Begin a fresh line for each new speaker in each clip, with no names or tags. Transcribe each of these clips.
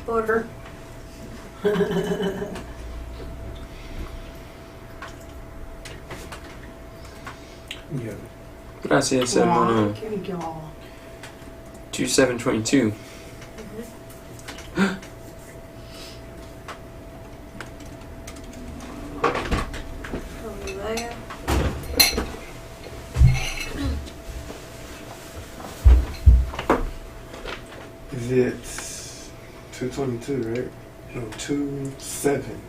Border.
Yeah.
Gracias, hermano. 2722.
Is it 222, right? No, 27.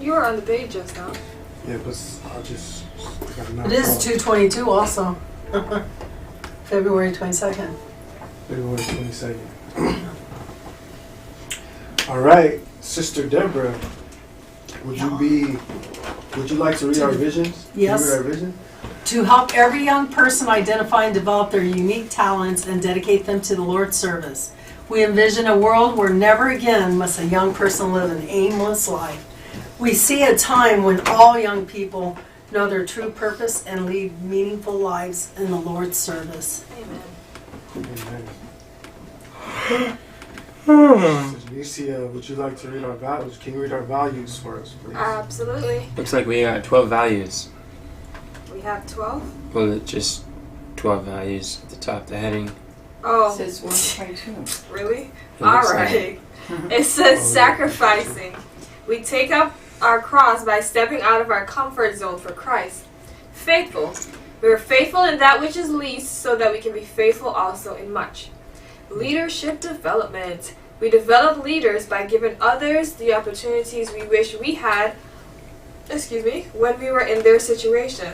You were on the page just now.
Yeah, but I just got knocked
It is
off.
222 also. February 22nd.
February 22nd. All right, Sister Deborah, would you like to read our visions?
Yes.
Can you read our vision?
To help every young person identify and develop their unique talents and dedicate them to the Lord's service. We envision a world where never again must a young person live an aimless life. We see a time when all young people know their true purpose and lead meaningful lives in the Lord's service.
Amen.
Amen. Sister Lucia, would you like to read our values? Can you read our values for us, please?
Absolutely.
Looks like we got 12 values.
We have 12.
Well, it's just 12 values at the top of the heading.
Oh,
It says 1.2.
really?
It
All
looks like
right. It says sacrificing. We take up our cross by stepping out of our comfort zone for Christ. Faithful. We are faithful in that which is least so that we can be faithful also in much. Leadership development. We develop leaders by giving others the opportunities we wish we had, when we were in their situation.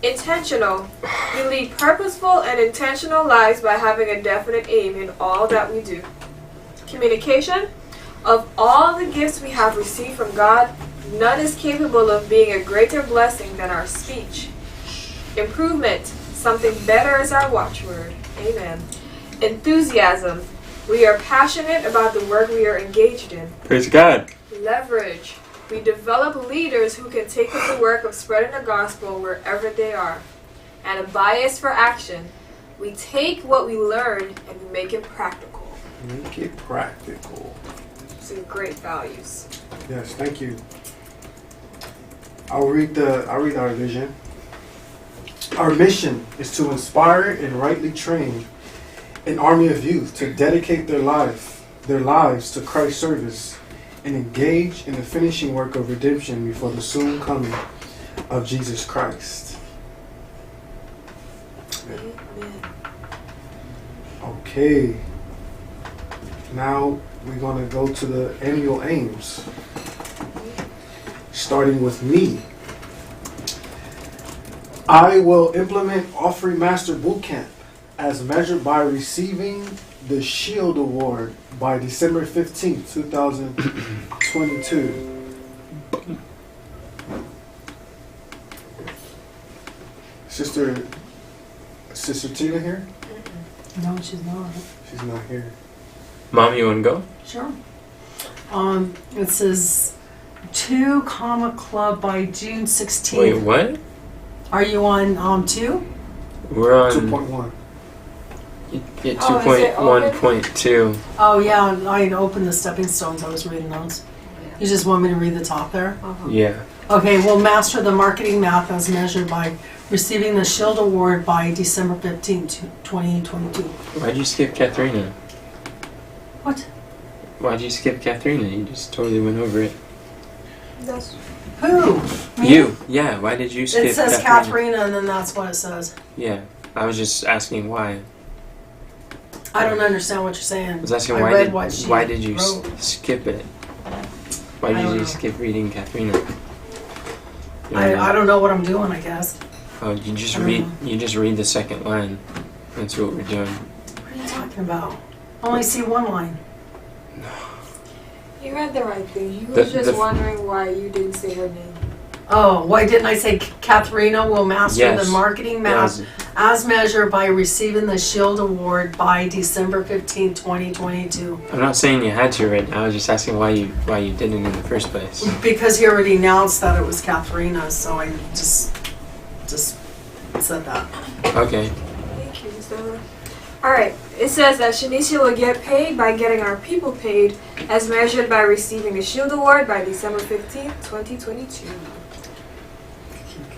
Intentional. We lead purposeful and intentional lives by having a definite aim in all that we do. Communication. Of all the gifts we have received from God, none is capable of being a greater blessing than our speech. Improvement. Something better is our watchword. Amen. Enthusiasm. We are passionate about the work we are engaged in.
Praise God.
Leverage. We develop leaders who can take up the work of spreading the gospel wherever they are. And a bias for action. We take what we learn and we make it practical.
Make it practical.
Some great values.
Yes, thank you. I'll read our vision. Our mission is to inspire and rightly train an army of youth to dedicate their lives to Christ's service and engage in the finishing work of redemption before the soon coming of Jesus Christ.
Amen.
Okay. Now we're going to go to the annual aims. Starting with me. I will implement Offering Master Bootcamp as measured by receiving the Shield Award by December 15th, 2022. Sister Tina here?
No, she's not.
She's not here.
Mom, you want to go?
Sure. It says 2 Comma Club by June 16th.
Wait, what?
Are you on 2?
We're on
2.1.
yeah,
Oh, is it
2.1.2.
Oh yeah, I opened the stepping stones. I was reading those. You just want me to read the top there?
Yeah.
Okay, we'll master the marketing math as measured by receiving the Shield Award by December 15th, 2022.
Why'd you skip Katharina?
What?
Why'd you skip Katharina? You just totally went over it.
That's
Who? Me?
You. Yeah, why did you skip
It says
Katharina?
Katharina and then that's what it says.
Yeah. I was just asking why.
I don't understand what you're saying.
I was asking
I
why
read
did
what she
why did you
wrote.
skip it? Why
I
did
don't
you
know.
skip reading Katharina? You
I don't know what I'm doing, I guess.
Oh, you just
I don't
read.
know.
You just read the second line. That's what we're doing.
What are you talking about? I only see one line.
You read the right thing. You
The-
was just
the-
wondering why you didn't say her name.
Oh, why didn't I say Katharina will master
Yes.
the marketing math as measured by receiving the Shield Award by December 15th, 2022?
I'm not saying you had to right now. I was just asking why you didn't in the first place.
Because he already announced that it was Katharina, so I just said that.
Okay.
Thank you, Miss Donna. All right. It says that Shanicia will get paid by getting our people paid, as measured by receiving the Shield Award by December 15th, 2022.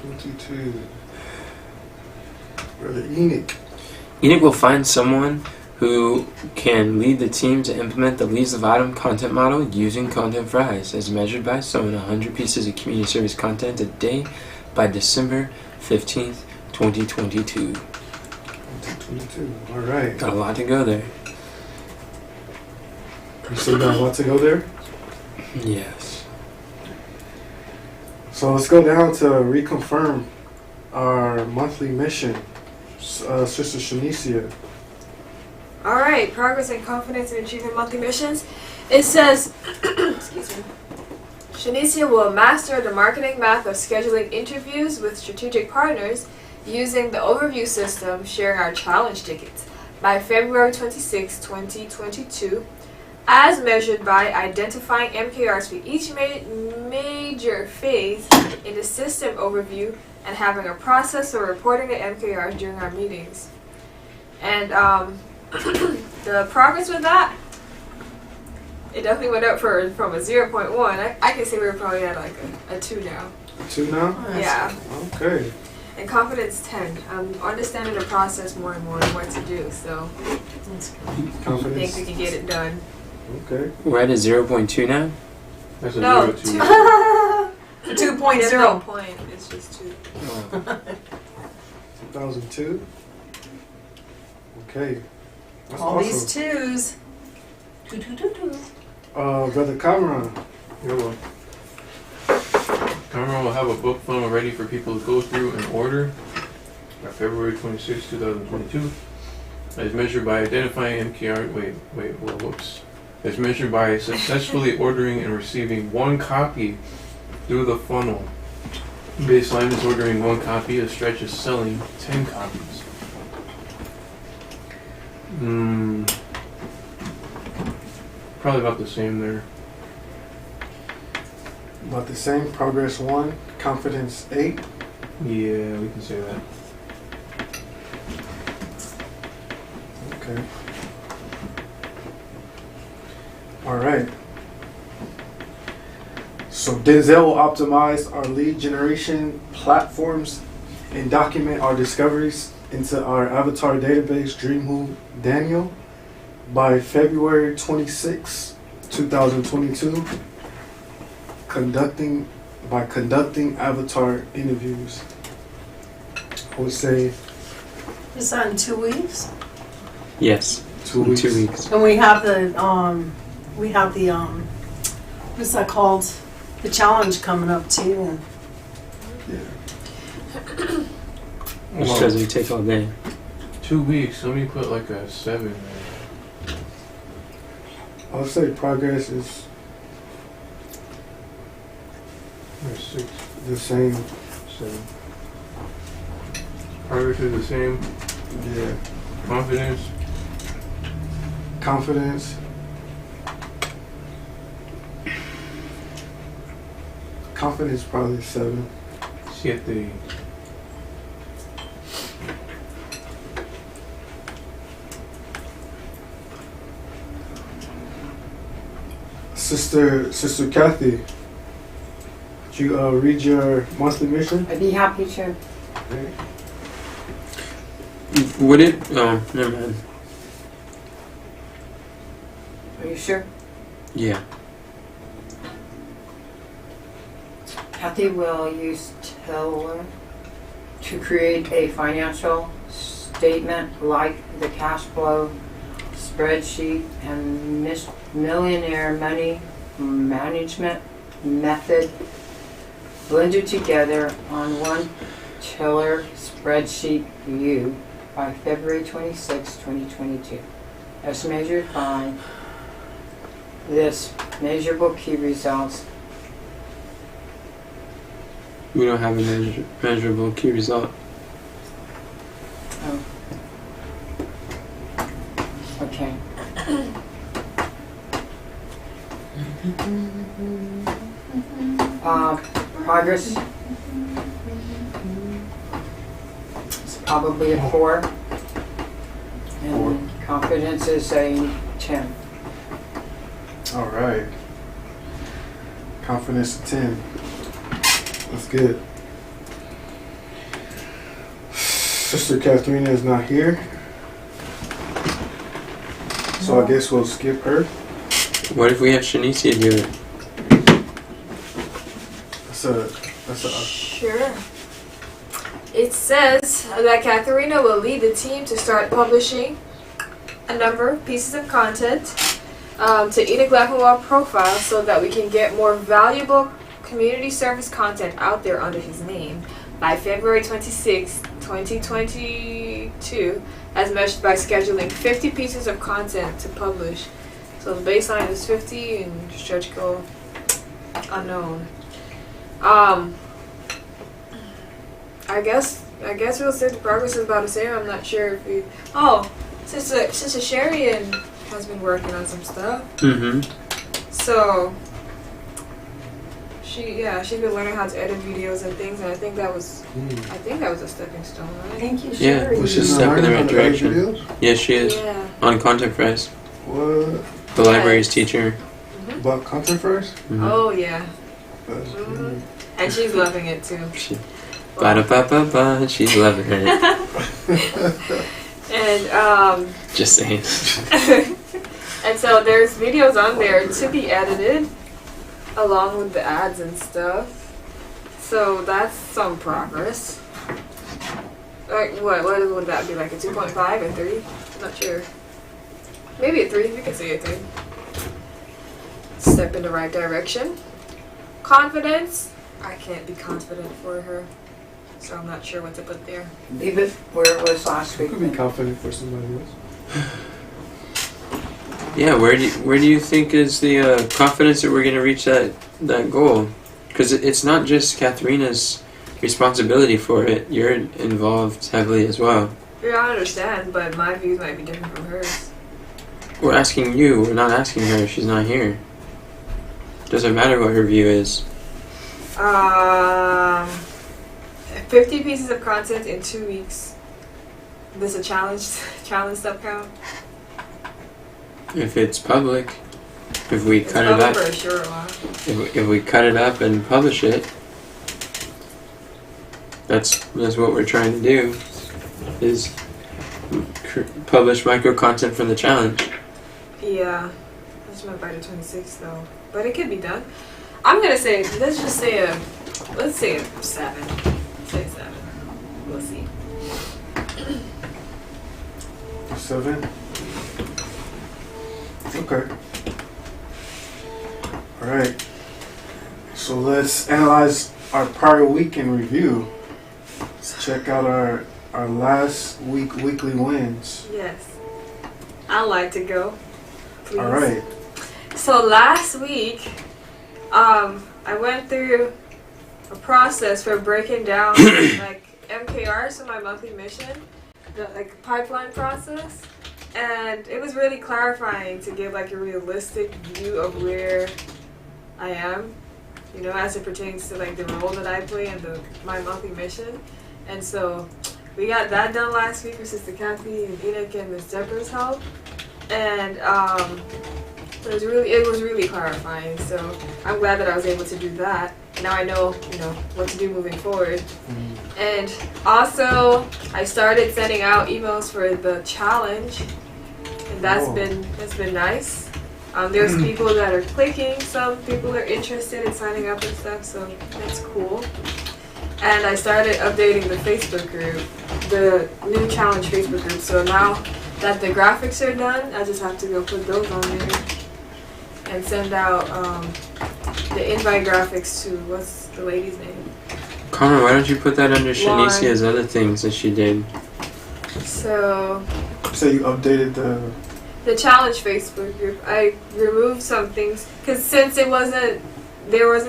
22. Brother Enoch.
Enoch will find someone who can lead the team to implement the Leaves of Autumn content model using Content Fries, as measured by sewing 100 pieces of community service content a day by December 15th, 2022.
22. All right.
Got a lot to go there.
You still got a lot to go there?
Yes.
So let's go down to reconfirm our monthly mission. Sister Shanicia.
Alright, progress and confidence in achieving monthly missions. It says, excuse me, Shanicia will master the marketing math of scheduling interviews with strategic partners using the overview system, sharing our challenge tickets by February 26, 2022, as measured by identifying MKRs for each major phase in the system overview and having a process for reporting the MKRs during our meetings. And the progress with that, it definitely went up from a 0.1. I can say we're probably at like a 2 now.
2 now?
Yeah.
Okay.
And confidence 10. I'm understanding the process more and more and what to do, so I think
Confidence.
we can get it done.
Okay.
We're at a 0.2 now?
That's a
No,
0.2.
2. There's no
2.0.
point. It's just 2.
2002. Okay. That's
All
awesome.
these twos.
Brother Cameron.
You're welcome. Cameron will have a book funnel ready for people to go through in order by February 26, 2022. As measured by identifying MKR. Whoops. As measured by successfully ordering and receiving 1 copy through the funnel. Baseline is ordering 1 copy. A stretch is selling 10 copies. Probably about the same there.
About the same. Progress 1. Confidence 8.
Yeah, we can say that.
Okay. All right. So Denzel will optimize our lead generation platforms and document our discoveries into our avatar database, DreamWho Daniel, by February 26, 2022, conducting avatar interviews. I would say
Is that in 2 weeks?
Yes.
2
In
weeks.
2 weeks.
And we have the what's that called? The challenge coming up too.
Yeah.
Which
Well,
doesn't take all day.
2 weeks. Let me put like a 7 there.
I would say progress is
Or 6,
the same.
7. Progress is the same.
Yeah.
Confidence.
Confidence. Confidence probably 7.
7.
Sister Kathy, did you read your monthly mission?
I'd be happy to.
Okay.
Would it? Oh, never mind.
Are you sure?
Yeah.
Kathy will use Tiller to create a financial statement like the cash flow spreadsheet and millionaire money management method blended together on one Tiller spreadsheet view by February 26, 2022. As measured by this measurable key results.
We don't have a measurable key result.
Oh. Okay. Progress is probably a 4. And Confidence is a 10.
All right. Confidence 10. That's good. Sister Katharina is not here, so I guess we'll skip her.
What if we have Shanicia do it?
That's a
Sure. It says that Katharina will lead the team to start publishing a number of pieces of content to Enoch Leffenwell profile so that we can get more valuable community service content out there under his name by February 26, 2022, as measured by scheduling 50 pieces of content to publish. So the baseline is 50 and stretch goal unknown. I guess we'll say the progress is about the same. I'm not sure if we. Oh, Sister Sherry has been working on some stuff.
Mm-hmm.
So she's been learning how to edit videos and things, and I think that was a stepping stone, right?
Thank you,
Yeah,
Sherry.
which is a step in the right direction.
Videos?
Yes, she is.
Yeah.
On Content Fries,
What?
the library's teacher.
About content first?
Mhm.
Oh yeah,
That's
Mhm. And she's loving it too.
She, ba-da-ba-ba-ba, she's loving it.
And
Just saying.
and so there's videos on there to be edited along with the ads and stuff. So that's some progress. Like what would that be, like a 2.5 or 3? I'm not sure. Maybe a 3. We can say a 3. Step in the right direction. Confidence. I can't be confident for her, so I'm not sure what to put there.
Leave it where it was last
You
week.
could be confident for somebody else.
Yeah, where do you think is the confidence that we're going to reach that goal? Because it's not just Katharina's responsibility for it. You're involved heavily as well.
Yeah, I understand, but my views might be different from hers.
We're asking you. We're not asking her. She's not here. Doesn't matter what her view is.
50 pieces of content in 2 weeks. Does a challenge stuff count?
If it's public, if we
It's
cut it
public
up,
for a short while.
if we cut it up and publish it, that's what we're trying to do. Is publish micro content for the challenge.
Yeah, I just meant by the 26th though, but it could be done. I'm gonna say let's say a 7. Let's say 7. We'll see.
7. Okay. All right. So let's analyze our prior week in review. Let's check out our last weekly wins.
Yes, I'd like to go. Please.
All right.
So last week, I went through a process for breaking down like MKRs for my monthly mission, the like pipeline process, and it was really clarifying to give like a realistic view of where I am, you know, as it pertains to like the role that I play in my monthly mission. And so we got that done last week with Sister Kathy and Enoch and Miss Deborah's help, and it was really clarifying. So I'm glad that I was able to do that. Now I know, what to do moving forward. And also, I started sending out emails for the challenge, and that's been nice. There's people that are clicking, some people are interested in signing up and stuff, so that's cool. And I started updating the Facebook group, the new challenge Facebook group. So now that the graphics are done, I just have to go put those on there and send out the invite graphics to, what's the lady's name?
Carmen, why don't you put that under
Lauren.
Shanicia's other things that she did?
So
You updated
the challenge Facebook group, I removed some things because since there wasn't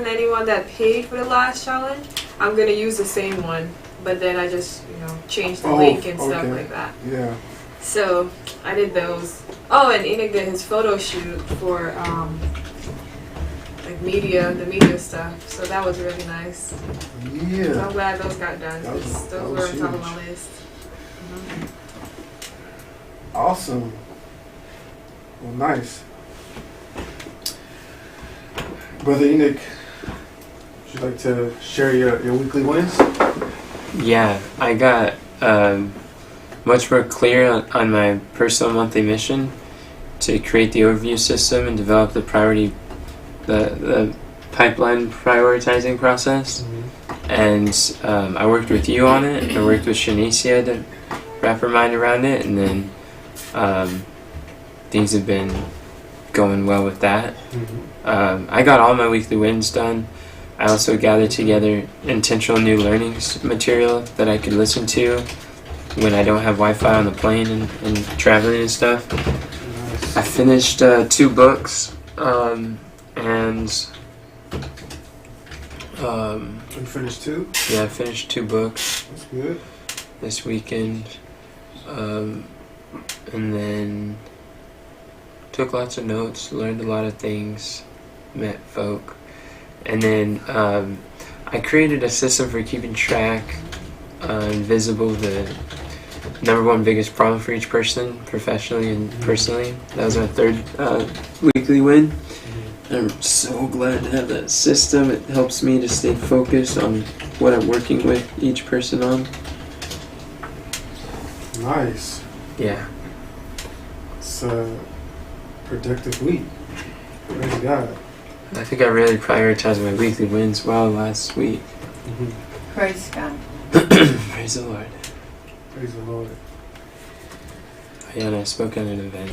anyone that paid for the last challenge, I'm gonna use the same one, but then I just changed the link and stuff
okay.
like that.
Yeah.
So I did those. Oh, and Enoch did his photo shoot for like the media stuff. So that was really nice. So
Yeah.
I'm glad those got done because those were on top of my list.
Awesome. Well, nice. Brother Enoch, would you like to share your weekly wins?
Yeah, I got much more clear on my personal monthly mission to create the overview system and develop the the pipeline prioritizing process. And I worked with you on it. I worked with Shanicia to wrap her mind around it, and then things have been going well with that. I got all my weekly wins done. I also gathered together intentional new learnings material that I could listen to when I don't have Wi-Fi on the plane and traveling and stuff.
Nice.
I finished 2 books,
You finished 2?
yeah, I finished 2 books
That's good.
this weekend, and then took lots of notes, learned a lot of things, met folk, and then I created a system for keeping track and visible the number 1 biggest problem for each person, professionally and personally. That was my 3rd weekly win. I'm so glad to have that system. It helps me to stay focused on what I'm working with each person on.
Nice.
Yeah.
It's a productive week. Praise God.
I think I really prioritized my weekly wins well last week.
Praise God.
Praise the Lord.
Praise the Lord.
Yeah, and I spoke at an event.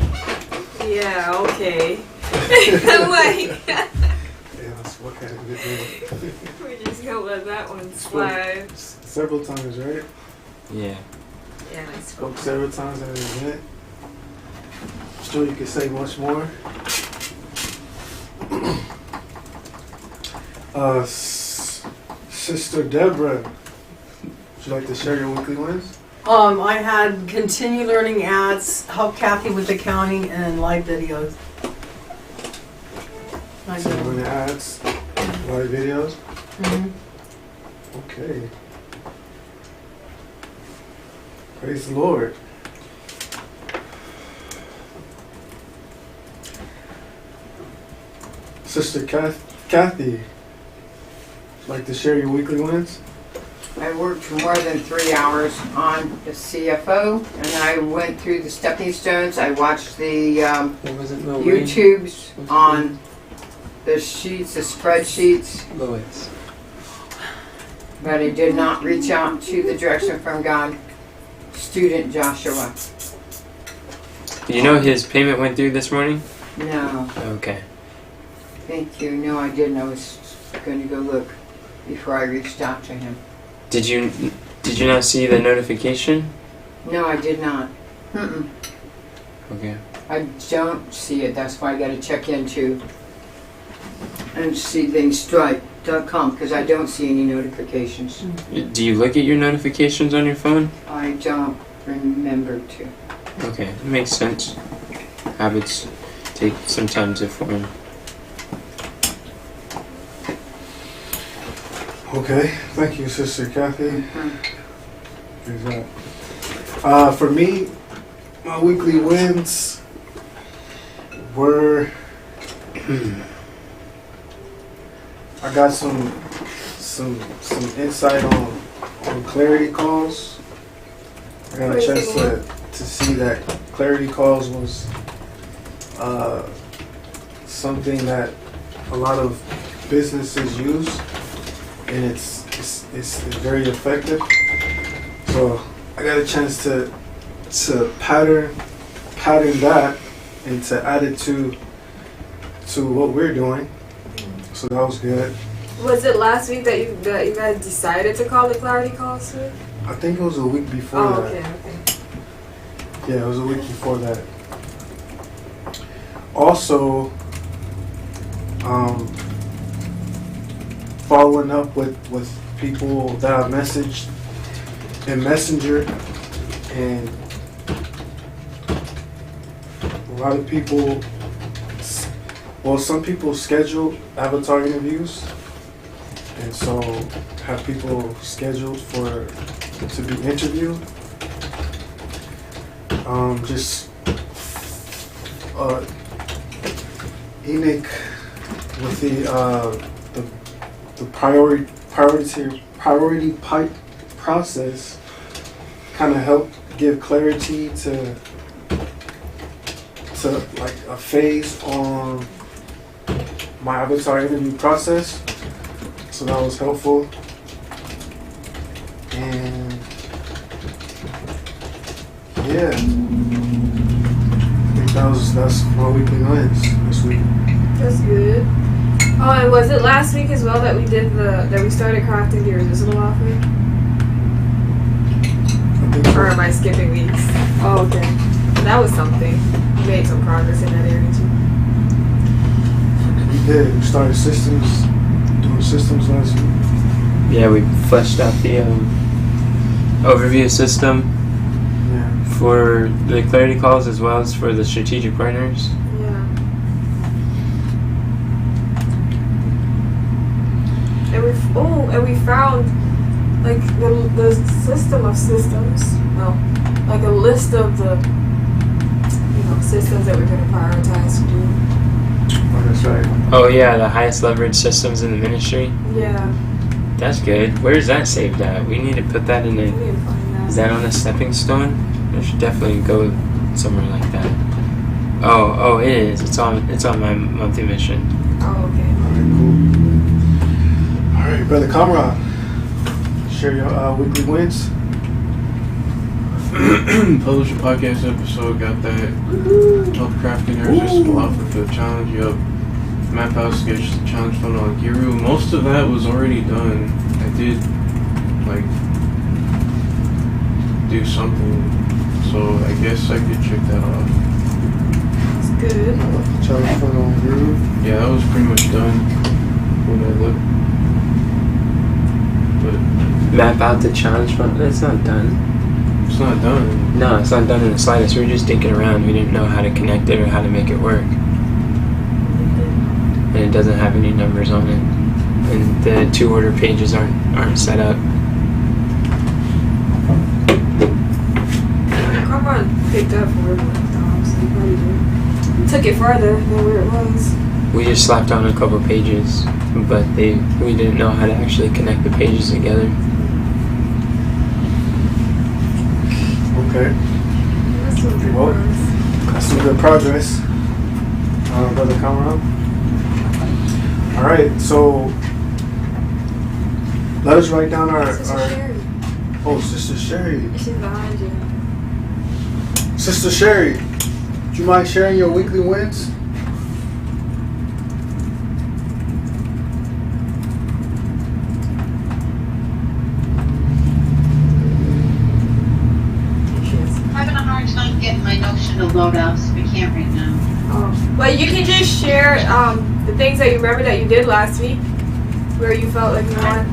Yeah, okay. I'm like,
Yes, what kind of good day?
we're just gonna let that one slide.
Several times, right?
Yeah.
Yeah, I
Spoke
spoke.
several times at an event. I'm sure you could say much more. Sister Deborah, would you like to share your weekly wins?
I had continue learning ads, help Kathy with accounting, and live videos. I
So
did.
when the ads, live videos.
Mhm.
Okay. Praise the Lord. Sister Kathy, would you like to share your weekly wins?
I worked for more than 3 hours on the CFO, and I went through the stepping stones. I watched the
It wasn't Lil
YouTubes on the sheets, the spreadsheets,
Lois.
but I did not reach out to the direction from God. Student Joshua.
Do you know his payment went through this morning?
No,
Okay.
thank you. No, I didn't. I was going to go look before I reached out to him.
Did you not see the notification?
No, I did not. Mm-mm.
Okay.
I don't see it. That's why I got to check into and see thingsstripe.com because I don't see any notifications.
Do you look at your notifications on your phone?
I don't remember to.
Okay, it makes sense. Habits take some time to form.
Okay, thank you, Sister Kathy.
Mhm.
Praise God. For me, my weekly wins were I got some insight on clarity calls. I got a chance to see that clarity calls was something that a lot of businesses use, and it's very effective. So I got a chance to pattern that and to add it to what we're doing. So that was good.
Was it last week that you guys decided to call the clarity calls? Sir?
I think it was a week before
Oh,
that.
okay, okay.
Yeah, it was a week before that. Also, following up with people that I messaged in Messenger, and a lot of people, well, some people schedule avatar interviews, and so have people scheduled to be interviewed. Just Enoch with the priority pipe process kind of helped give clarity to like a phase on my avatar interview process. So that was helpful. And yeah, I think that's my weekly wins this week.
That's good. Oh, and was it last week as well that we did that we started crafting the irresistible outfit?
I think
Or am I skipping weeks? Oh, okay. That was something. We made some progress in that area too.
we did. We started doing systems last week.
Yeah, we fleshed out the overview system
Yeah.
for the clarity calls as well as for the strategic partners.
Yeah. And we found like the system of systems. Well, like a list of the systems that we're going to prioritize to do.
Oh, that's right.
Oh yeah, the highest leverage systems in the ministry.
Yeah.
That's good. Where is that saved at? We need to put that in
We
a.
need to find that.
Is that on a stepping stone? It should definitely go somewhere like that. Oh, it is. It's on my monthly mission.
Oh, okay.
Alright, cool. Alright, Brother Comrade. Share your weekly wins.
Publish a podcast episode, got that. Help crafting irresistible outfit for the challenge, yup. Map out sketch challenge fun on Giru. Most of that was already done. I did like do something, so I guess I could check that off.
That's good.
Challenge fun on Groove.
Yeah, that was pretty much done when I looked. But
Map out the challenge fund. It's not done.
it's not done.
No, it's not done in the slightest. We were just dinking around. We didn't know how to connect it or how to make it work. And it doesn't have any numbers on it. And the 2-order pages aren't set up.
Come on, picked up where it left off, so you probably did. Took it further than where it was.
We just slapped on a couple pages, but we didn't know how to actually connect the pages together.
Okay.
That's some good
Well,
progress.
That's some good progress. Brother Comrade. Alright, so let us write down
Sister Sherry.
Sister Sherry.
She's behind you.
Sister Sherry, would you mind sharing your weekly wins?
She is.
Having a hard time getting my notion to load up, so we can't right now.
Oh. Well, you can just share the things that you remember that you did last week, where you felt like you won.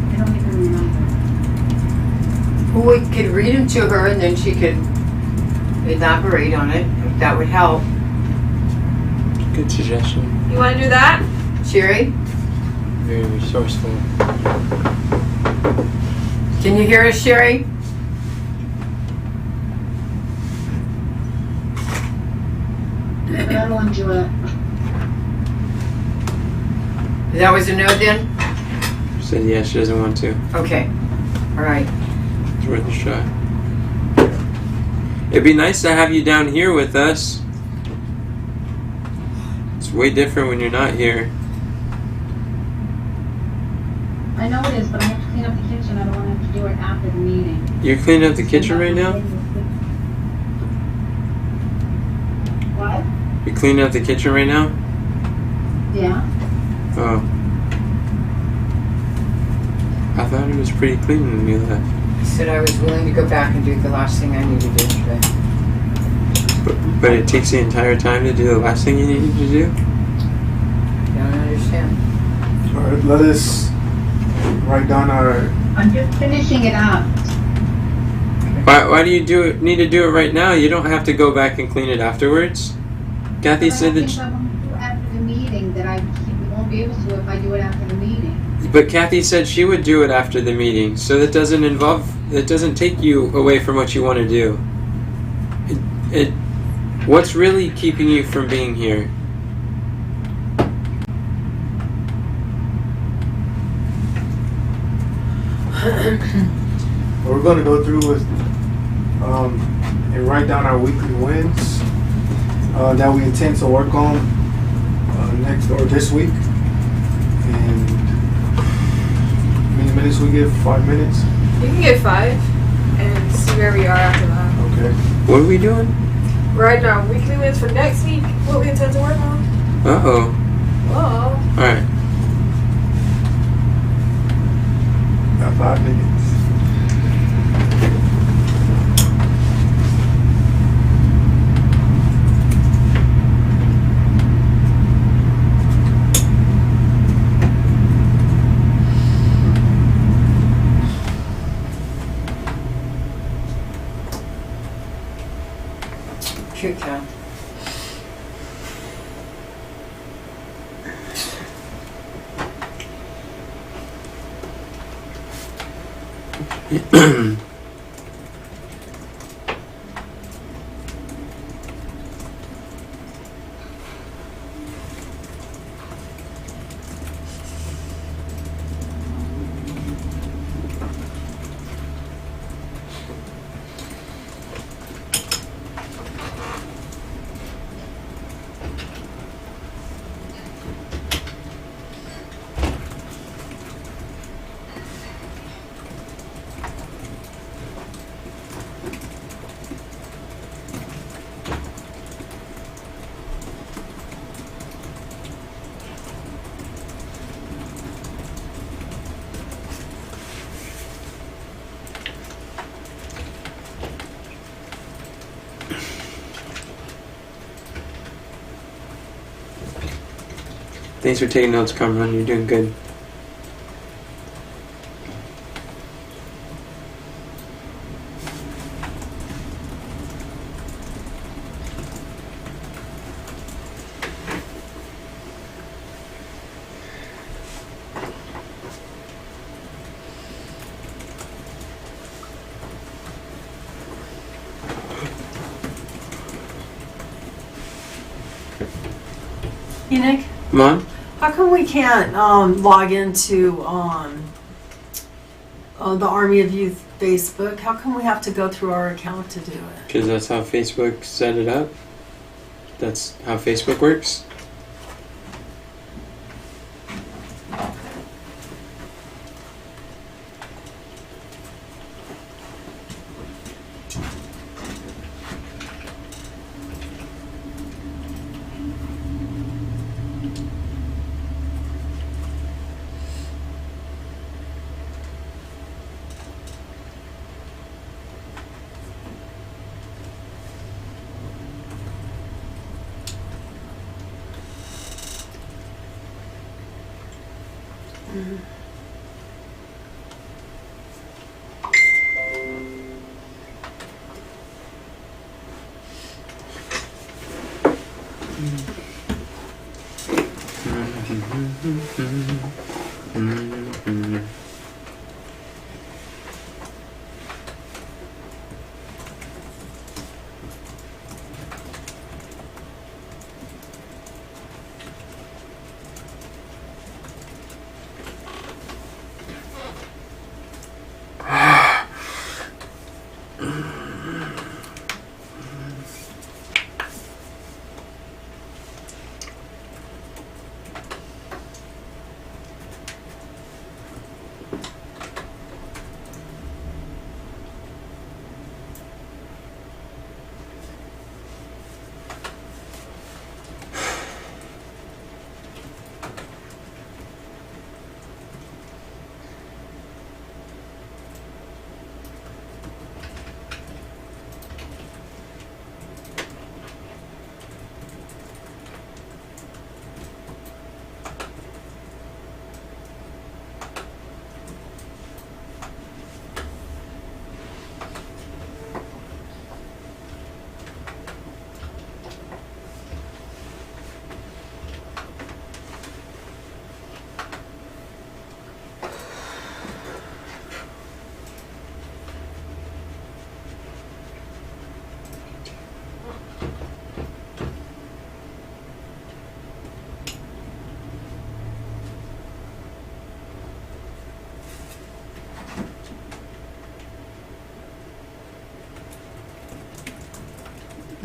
I don't even remember.
Well, we could read them to her and then she could elaborate on it, if that would help.
Good suggestion.
You want to do that?
Sherry,
Very resourceful.
can you hear us, Sherry?
That one, Juliet.
That was a no then?
She said yeah, she doesn't want to.
Okay. All right.
It's worth a shot. It'd be nice to have you down here with us. It's way different when you're not here.
I know it is, but I have to clean up the kitchen. I don't want to have to do it after the meeting.
You're cleaning up the kitchen right now?
What?
You're cleaning up the kitchen right now?
Yeah.
Oh. I thought it was pretty clean when you left.
I said I was willing to go back and do the last thing I needed to do today.
But it takes the entire time to do the last thing you needed to do?
Don't understand.
Alright, let us write down our.
I'm just finishing it up.
Why do you need to do it right now? You don't have to go back and clean it afterwards. Kathy
But I
said
think
that.
I won't do after the meeting, that I won't be able to if I do it after the meeting.
But Kathy said she would do it after the meeting, so that doesn't take you away from what you want to do. What's really keeping you from being here?
We're going to go through with and write down our weekly wins that we intend to work on next or this week. And how many minutes we give? 5 minutes?
You can get 5 and see where we are after that.
Okay.
What are we doing?
Right now, weekly wins for next week. What we intend to work on.
Uh-oh.
Oh.
Alright.
Got 5 minutes.
Shoot, Cal.
Thanks for taking notes, Cameron. You're doing good.
Enoch,
Mom?
how come we can't log into the Army of Youth Facebook? How come we have to go through our account to do it?
Because that's how Facebook set it up. That's how Facebook works.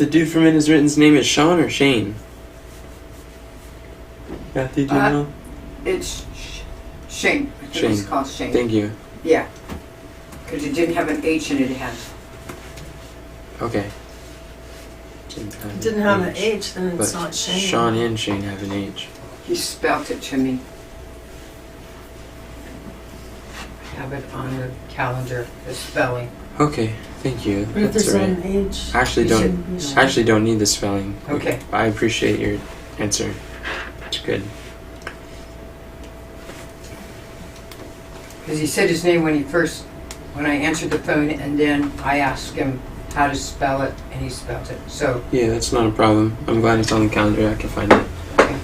The dude from It Is Written's name is Sean or Shane? Kathy, do you know?
It's Shane. I think
Shane.
it's called Shane.
Thank you.
Yeah. Because it didn't have an H in it. It had.
Okay.
Didn't have an H, then it's
But
not Shane.
Sean and Shane have an H.
He spelt it to me. I have it on the calendar, the spelling.
Okay, thank you.
But if
That's
there's
all right.
an H,
Actually,
it
don't.
shouldn't be Shane.
Actually, don't need the spelling.
Okay.
I appreciate your answer. It's good.
Because he said his name when I answered the phone, and then I asked him how to spell it, and he spelled it. So,
Yeah, that's not a problem. I'm glad it's on the calendar. I can find it.
okay.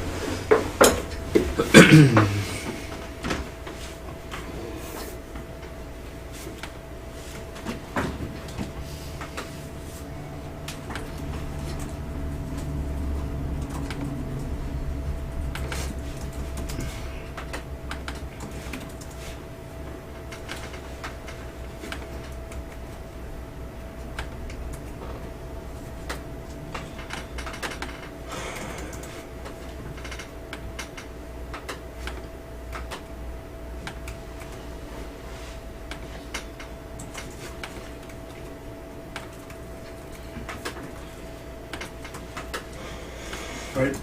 Right?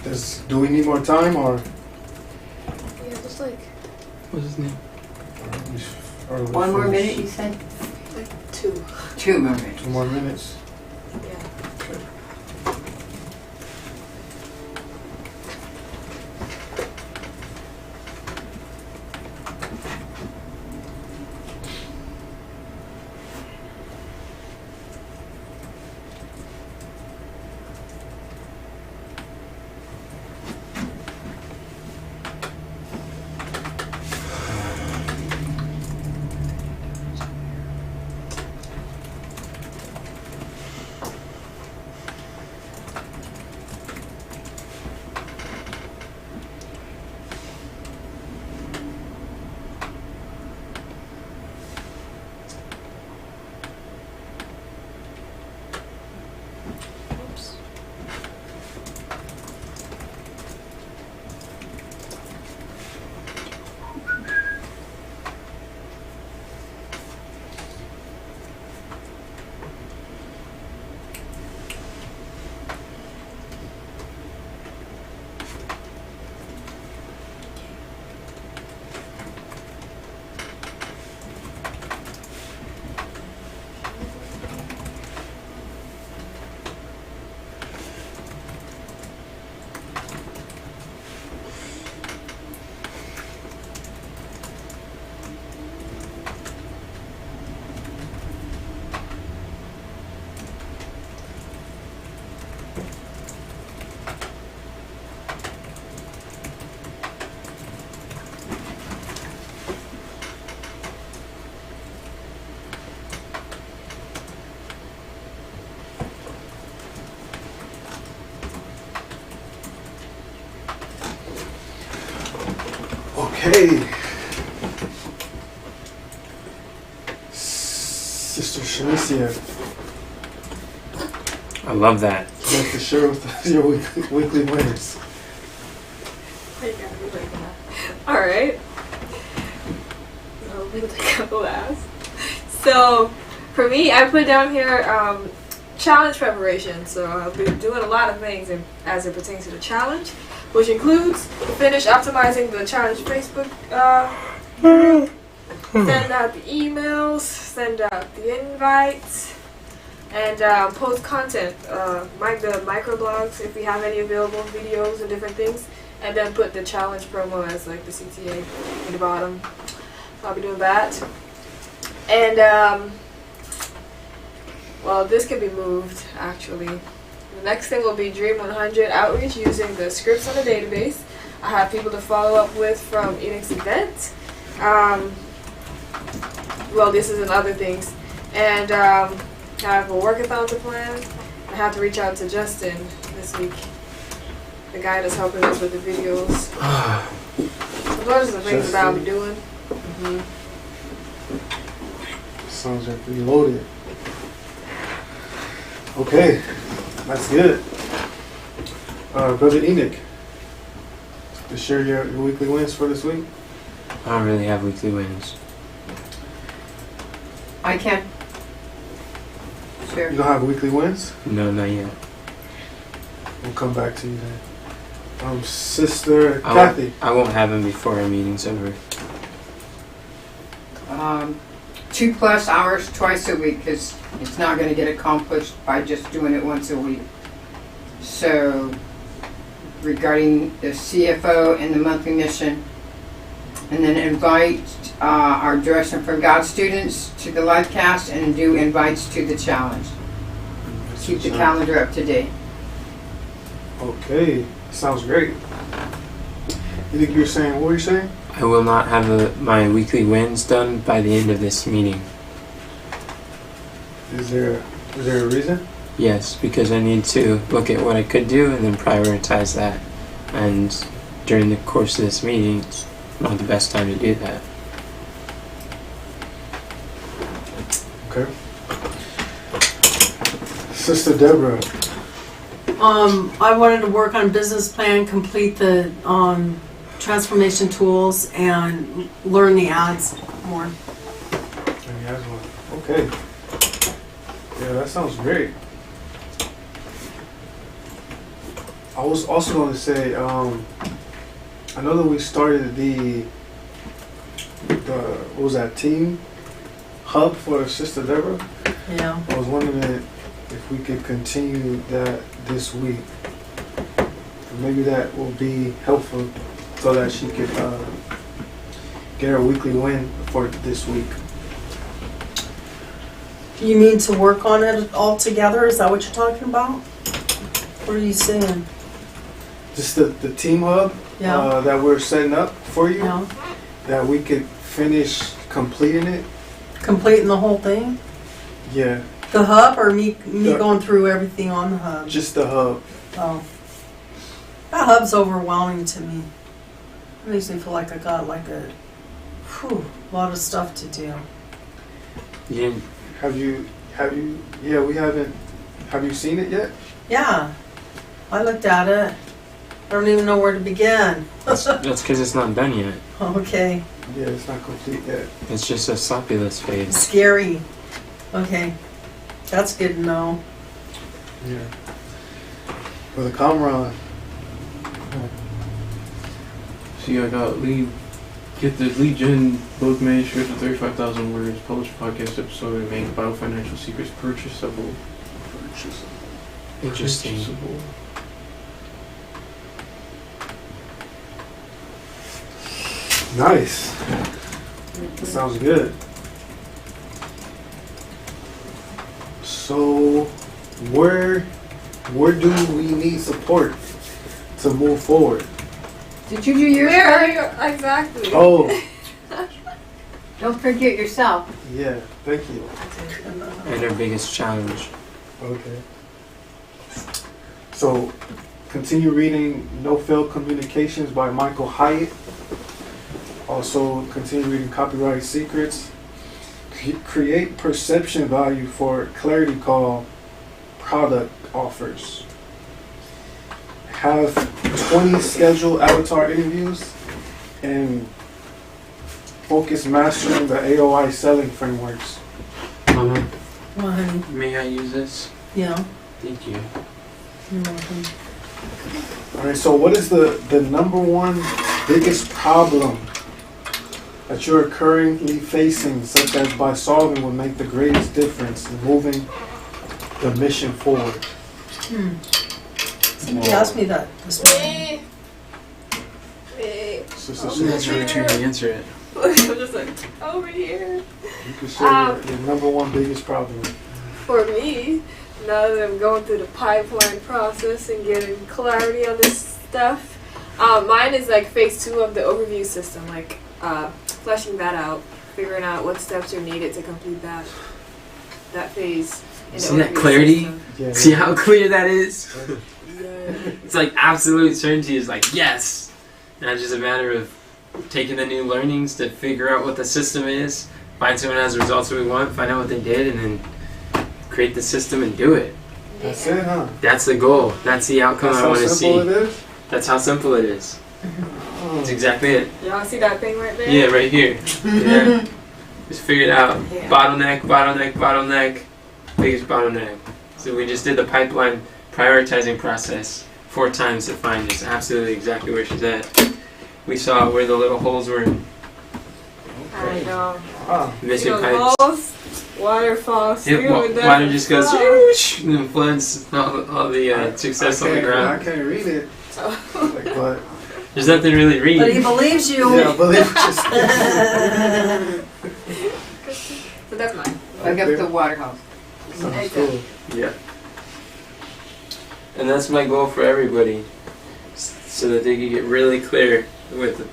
Do we need more time or?
Yeah, just like
What's his name?
or we
One more
finish?
minute, you said?
2.
2 more minutes.
2 more minutes.
Yeah. Oops.
Okay. Sister Shanicia,
I love that.
you have to share with us your weekly winners.
Why you gotta be like that? Alright. I'll leave it last. So, for me, I put down here challenge preparation. So, I've been doing a lot of things as it pertains to the challenge, which includes finish optimizing the challenge Facebook group, send out the emails, send out the invites, and post content, the microblogs if we have any available videos and different things, and then put the challenge promo as like the CTA at the bottom. I'll be doing that. And well, this can be moved actually. The next thing will be Dream 100 outreach using the scripts on the database. I have people to follow up with from Enix event. Well, this is and other things. And I have a workathon to plan. I have to reach out to Justin this week, the guy that's helping us with the videos. So those are the things that I'll be doing.
Sounds like we loaded. Okay. That's good. Brother Enoch, to share your weekly wins for this week.
I don't really have weekly wins.
I can. Sure.
You don't have weekly wins?
No, not yet.
We'll come back to you then. Sister
I
Kathy.
I won't have them before our meeting's over.
2+ hours twice a week, because it's not going to get accomplished by just doing it once a week. So, regarding the CFO and the monthly mission, and then invite our Direction for God students to the live cast and do invites to the challenge. Keep the calendar up to date.
Okay, sounds great. You think you're saying, what were you saying?
I will not have my weekly wins done by the end of this meeting.
Is there a reason?
Yes, because I need to look at what I could do and then prioritize that. And during the course of this meeting, it's not the best time to do that.
Okay. Sister Deborah.
I wanted to work on business plan, complete the transformation tools, and learn the ads more.
And he has one. Okay. Yeah, that sounds great. I was also going to say, I know that we started the what was that, team hub for Sister Deborah.
Yeah.
I was wondering if we could continue that this week. Maybe that will be helpful so that she could get her weekly win for this week.
You mean to work on it all together? Is that what you're talking about? What are you saying?
Just the team hub
Yeah.
that we're setting up for you,
Yeah.
that we could finish completing it.
Completing the whole thing?
Yeah,
The hub, or me
The-
going through everything on the hub?
just the hub.
Oh. That hub's overwhelming to me. It makes me feel like I got like a lot of stuff to do.
You,
Have you, yeah, we haven't, have you seen it yet?
Yeah. I looked at it. I don't even know where to begin.
that's because it's not done yet.
Okay.
Yeah, it's not complete yet.
It's just a sloppy list phase.
Scary. Okay. That's good to know.
Yeah. For the Comron.
See, I got get the lead gen book manuscript of 35,000 words, publish a podcast episode, and make biofinancial secrets purchasable.
Interesting.
Purchasable.
Nice. Sounds good. So, where do we need support to move forward?
Did you do yours?
Where are
Karen?
you exactly?
Oh,
Don't forget yourself.
yeah. Thank you.
And our biggest challenge.
Okay. So, continue reading No Fail Communications by Michael Hyatt. Also, continue reading Copyright Secrets. Create perception value for Clarity Call product offers. Have 20 scheduled avatar interviews and focus mastering the AOI selling frameworks.
Mama,
Well, honey.
may I use this?
Yeah.
Thank you.
You're welcome.
All right, so what is the number one biggest problem that you're currently facing, such as by solving would make the greatest difference in moving the mission forward?
Somebody asked me that this morning.
Me.
Sister
That's your
Susan,
turn to answer it.
I'm just like, over here.
you can share your number one biggest problem.
For me, now that I'm going through the pipeline process and getting clarity on this stuff, mine is like phase 2 of the overview system, like fleshing that out, figuring out what steps are needed to complete that phase. In the
See that
overview
clarity?
system.
Yeah.
See how clear that is?
Yeah.
It's like absolute certainty is like yes. Now it's just a matter of taking the new learnings to figure out what the system is, find someone who has the results that we want, find out what they did, and then create the system and do it.
That's it, huh?
That's the goal. That's the outcome
That's
I
how
want to
simple
see.
it is?
That's how simple it is. That's exactly it.
Y'all see that thing right there?
Yeah, right here. Yeah. Just figure it out.
Yeah.
Bottleneck, bottleneck, bottleneck. Biggest bottleneck. So we just did the pipeline prioritizing process 4 times to find just absolutely exactly where she's at. We saw where the little holes were
I know.
Wow.
missing
You
pipes.
know, walls, waterfalls,
Yeah, water just goes and floods all the success on the
I
ground.
can't read it. Like, but
There's nothing to really read.
But he believes you.
yeah, I believe what you're saying.
So that's mine.
Like up the water house.
Sounds cool.
Yeah. And that's my goal for everybody, so that they can get really clear with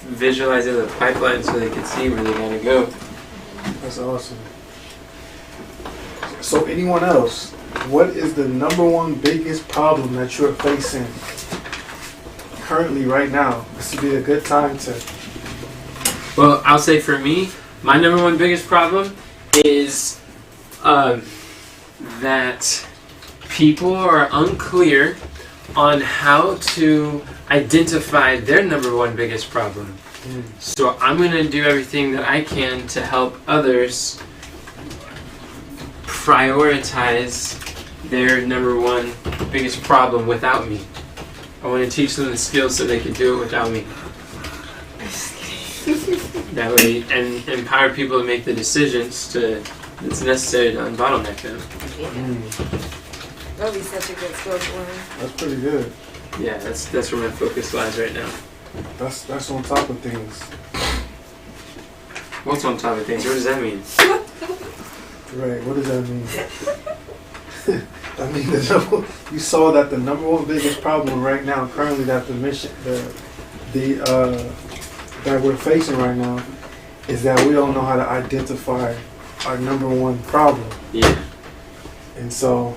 visualizing the pipeline so they can see where they gotta go.
That's awesome. So anyone else, what is the number one biggest problem that you're facing currently right now? This would be a good time to...
Well, I'll say for me, my number one biggest problem is that people are unclear on how to identify their number one biggest problem. So I'm going to do everything that I can to help others prioritize their number one biggest problem without me. I want to teach them the skills so they can do it without me. That way, and empower people to make the decisions that's necessary to unbottleneck them.
That'll be such a good skill to learn.
That's pretty good.
Yeah, that's where my focus lies right now.
That's on top of things.
What's on top of things? What does that mean?
Right, what does that mean? I mean, you saw that the number one biggest problem right now, currently, that the mission, that we're facing right now, is that we don't know how to identify our number one problem.
Yeah.
And so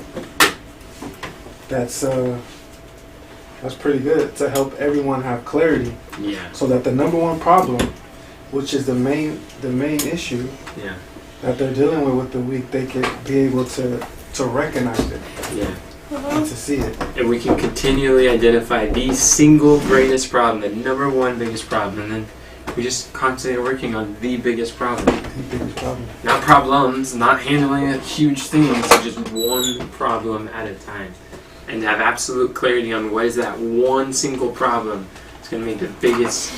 that's pretty good to help everyone have clarity,
Yeah.
so that the number one problem, which is the main issue
Yeah.
that they're dealing with the week, they can be able to recognize it
Yeah.
and to see it.
And we can continually identify the single greatest problem, the number one biggest problem, and then we just constantly are working on the biggest problem.
The biggest problem.
Not problems, not handling huge things, just one problem at a time. And have absolute clarity on what is that one single problem. It's going to make the biggest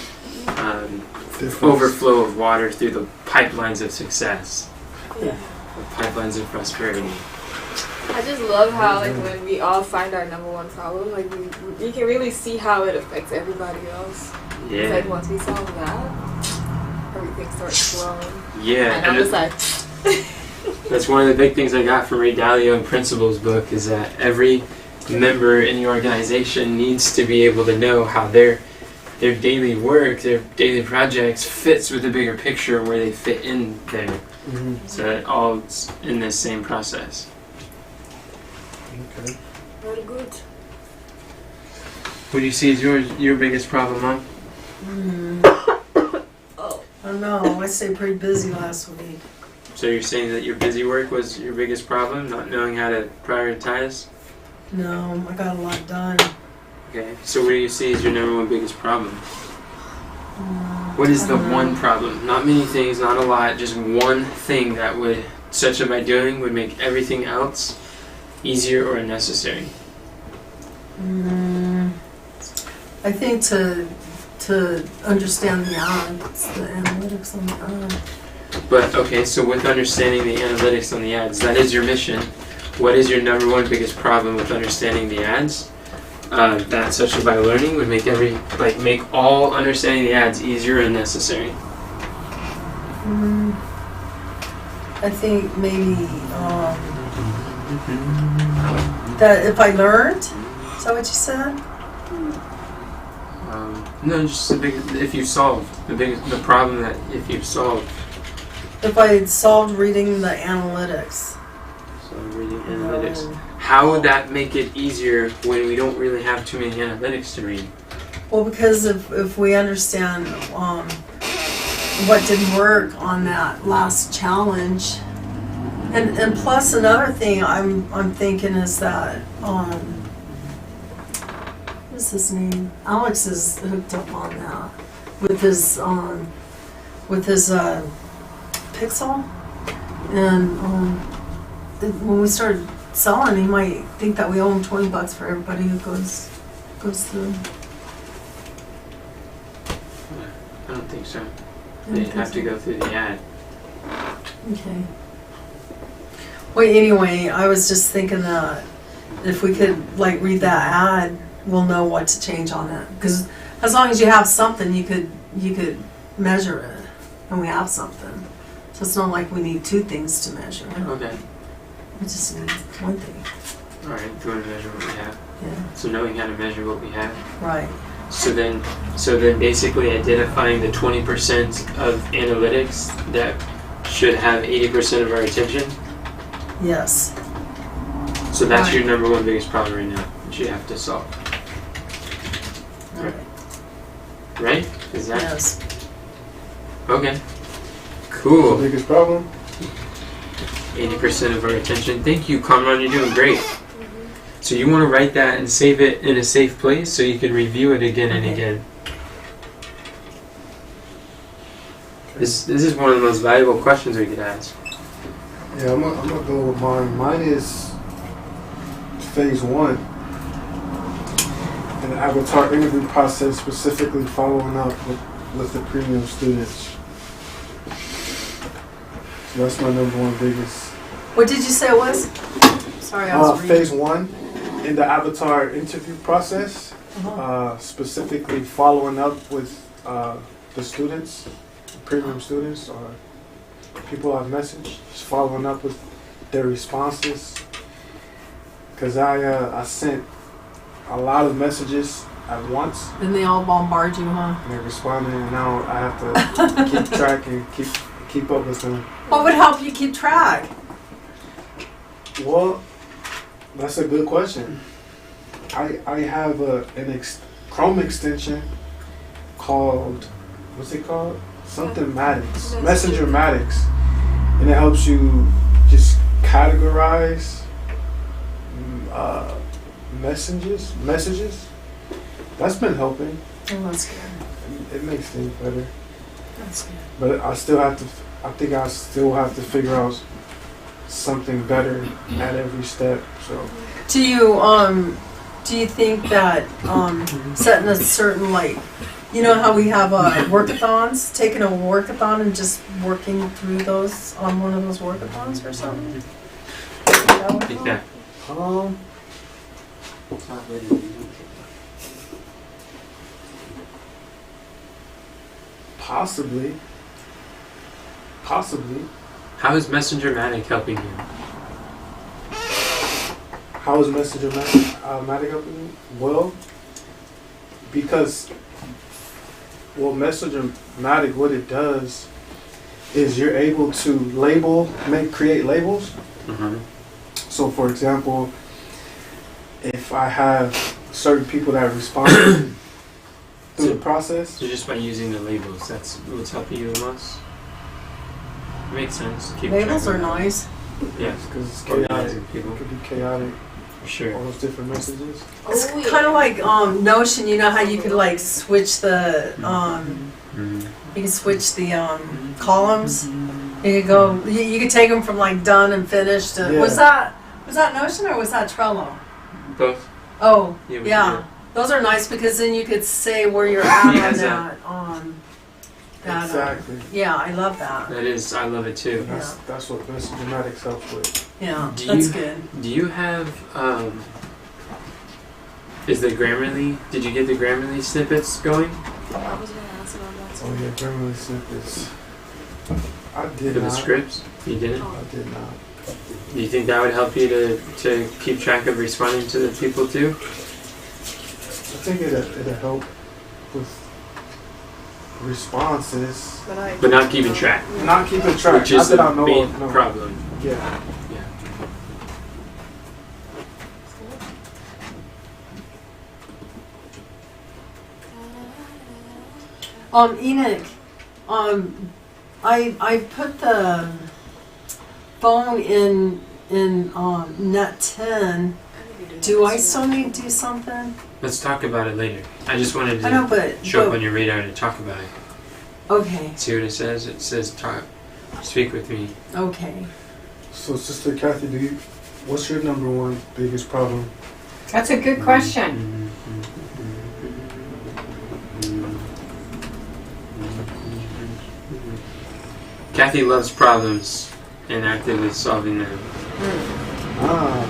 Difference.
overflow of water through the pipelines of success.
Yeah.
The pipelines of prosperity.
I just love how like when we all find our number one problem, like we can really see how it affects everybody else. It's
Yeah.
like once we solve that, everything starts flowing.
Yeah.
And I'm just like,
That's one of the big things I got from Ray Dalio in Principles book, is that every member in the organization needs to be able to know how their daily work, their daily projects fits with the bigger picture where they fit in there.
Mhm.
So that all's in this same process.
Okay.
very good.
What do you see as your biggest problem, Mom?
I don't know. I stayed pretty busy last week.
So you're saying that your busy work was your biggest problem, not knowing how to prioritize?
No, I got a lot done.
Okay. So what do you see as your number one biggest problem? What is the one problem? Not many things, not a lot, just one thing that would, such that by doing, would make everything else easier or unnecessary.
I think to understand the odds, the analytics on the odds.
But, okay, so with understanding the analytics on the ads, that is your mission. What is your number one biggest problem with understanding the ads? That such that by learning would make make all understanding the ads easier and necessary.
I think maybe that if I learned, is that what you said?
No, just if you solved the problem that if you solved.
If I had solved reading the analytics.
So reading analytics. How would that make it easier when we don't really have too many analytics to read?
Well, because if we understand what didn't work on that last challenge, And plus another thing I'm thinking is that what's his name? Alex is hooked up on that with his Pixel, and when we started selling, he might think that we owe him $20 for everybody who goes through.
I don't think so.
I
They
don't
have to
think
go through the ad.
so. Okay. Well, anyway, I was just thinking that if we could like read that ad, we'll know what to change on it. Because as long as you have something, you could measure it, and we have something. So it's not like we need two things to measure.
Okay.
We just need one thing.
All right. Do you want to measure what we have?
Yeah.
So knowing how to measure what we have.
Right.
So then basically identifying the 20% of analytics that should have 80% of our attention.
Yes.
So that's
Right.
your number one biggest problem right now that you have to solve.
Right.
Right? Is that
Yes.
okay?
The
Cool.
biggest problem?
80% of our attention. Thank you, Kamran. You're doing great. So you want to write that and save it in a safe place so you can review it again and
Okay.
again. This is one of the most valuable questions we could ask.
Yeah, I'm gonna go with mine. Mine is phase 1. And the avatar interview process, specifically following up with the premium students. So that's my number one biggest.
What did you say it was? Sorry, I was reading.
Phase 1 in the avatar interview process, specifically following up with the students, premium students, or people I've messaged, just following up with their responses. Because I sent a lot of messages at once,
And they all bombard you, huh?
and they're responding, and now I have to keep track and keep up with them.
What would help you keep track?
Well, that's a good question. I have Chrome extension called, what's it called? Something Maddox. Messenger Maddox. And it helps you just categorize messages. That's been helping.
Oh, that's good.
It makes things better.
That's good.
But I still have to figure out something better at every step. So
Do you think that setting a certain, like, you know how we have workathons, taking a workathon and just working through those on one of those workathons or something?
Take that.
Possibly.
How is Messenger Matic helping you?
How is Messenger Matic helping you? Well, because Messenger Matic, what it does is you're able to create labels.
Mm-hmm.
So, for example, if I have certain people that respond through the process,
So just by using the labels, that's what's helping you the most? Makes sense. Keep
Labels
track
are
of it.
nice.
Yeah,
because it's chaotic,
organizing people.
it could be chaotic.
For sure.
All those different messages.
It's
Oh, yeah.
kind of like Notion. You know how you could like switch the
Mm-hmm.
you can switch the columns. You could go. You could take them from like done and finished. To,
Yeah.
Was that Notion or was that Trello?
Both.
Oh,
Yeah, we
yeah. Those are nice because then you could say where you're at
Yeah,
on
exactly.
that.
Exactly.
Yeah, I love that.
That is, I love it too.
That's what Messenger Matic helps with.
Yeah,
Do
that's
you-
good.
Do you have, is the Grammarly, did you get the Grammarly snippets going?
I was gonna ask about that too.
Oh yeah, Grammarly snippets. I
For
did
the
not.
scripts? You didn't?
I did not.
Do you think that would help you to keep track of responding to the people too?
I think it'll help with responses.
But not keeping track,
Not keeping track.
which is
Not that I
the
know
main
of, no.
problem.
Yeah.
Enoch, I put the phone in net 10, do I still need to do something?
Let's talk about it later. I just wanted
I know,
to
but
show up on your radar to talk about it.
okay,
See what it says? It says talk, speak with me.
okay.
So, Sister Kathy, what's your number one biggest problem?
That's a good question.
Kathy loves problems and actively solving them.
Ah,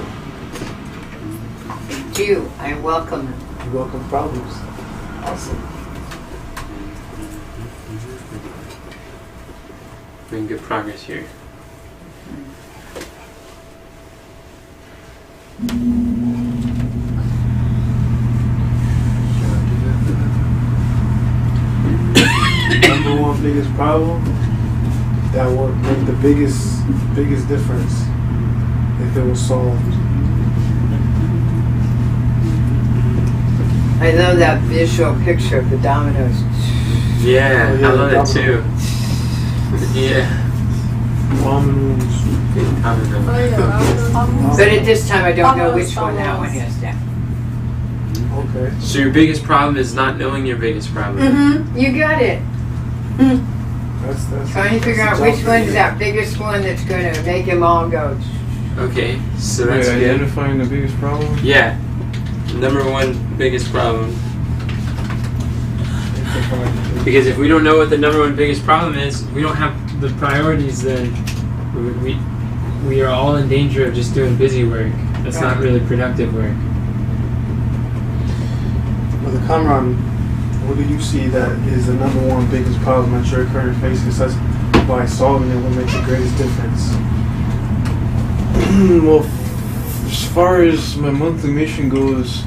Do I welcome
you welcome problems. Awesome.
Making good progress here.
Number one biggest problem that would make the biggest difference if it was solved.
I love that visual picture of the dominoes.
Yeah,
Oh, yeah,
I love
the
it too. Yeah.
Dominoes.
I don't know.
Oh, yeah.
But at this time, I don't know
Almost,
which one that one
almost.
is. Yeah.
Okay.
So your biggest problem is not knowing your biggest problem.
Mm-hmm. You got it.
That's
Trying to figure out
that's
which one's that biggest one that's going to make them all go.
Okay, so
Wait,
that's good.
identifying the biggest problem?
Yeah. Number one biggest problem. Because if we don't know what the number one biggest problem is, we don't have the priorities, then we are all in danger of just doing busy work. That's not really productive work.
Well, the Kamran, what do you see that is the number one biggest problem that you're currently facing, such by solving it will make the greatest difference?
Well, as far as my monthly mission goes,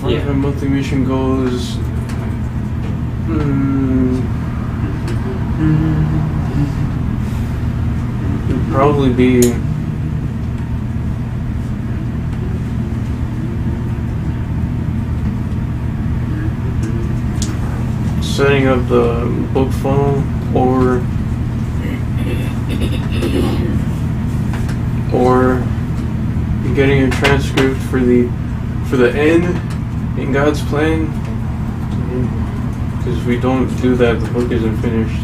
Yeah.
my monthly mission goes, it'd probably be setting up the book funnel or getting a transcript for the end in God's plan. Because if we don't do that, the book isn't finished.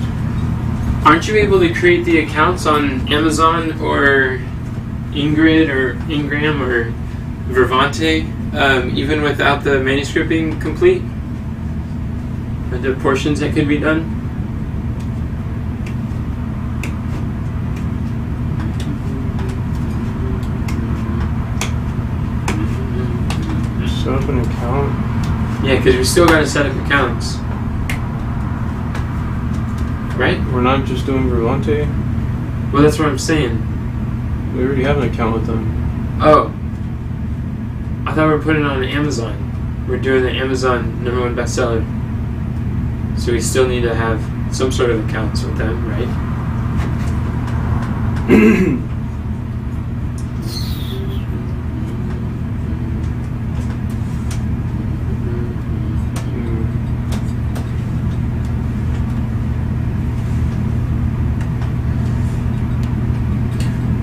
Aren't you able to create the accounts on Amazon or Ingrid or Ingram or Vervante even without the manuscript being complete? Are there portions that could be done?
Set up an account.
Yeah, because we still gotta set up accounts. Right?
We're not just doing Vervante.
Well, that's what I'm saying.
We already have an account with them.
Oh. I thought we were putting it on Amazon. We're doing the Amazon #1 bestseller. So we still need to have some sort of accounts with them, right?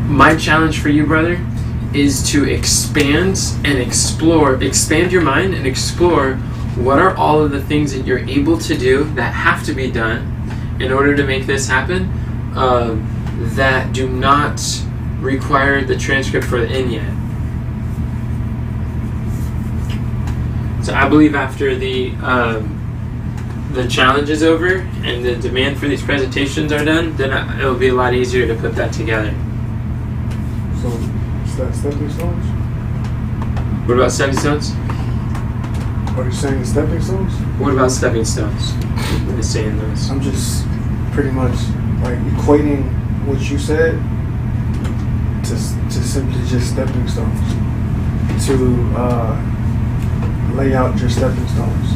My challenge for you, brother, is to expand your mind and explore what are all of the things that you're able to do that have to be done in order to make this happen, that do not require the transcript for the end yet. So I believe after the challenge is over and the demand for these presentations are done, then it'll be a lot easier to put that together.
So, is that stepping stones?
What about stepping stones?
Are you saying stepping stones?
What about stepping stones? I'm saying those.
I'm just pretty much like equating what you said to simply just stepping stones. To lay out your stepping stones.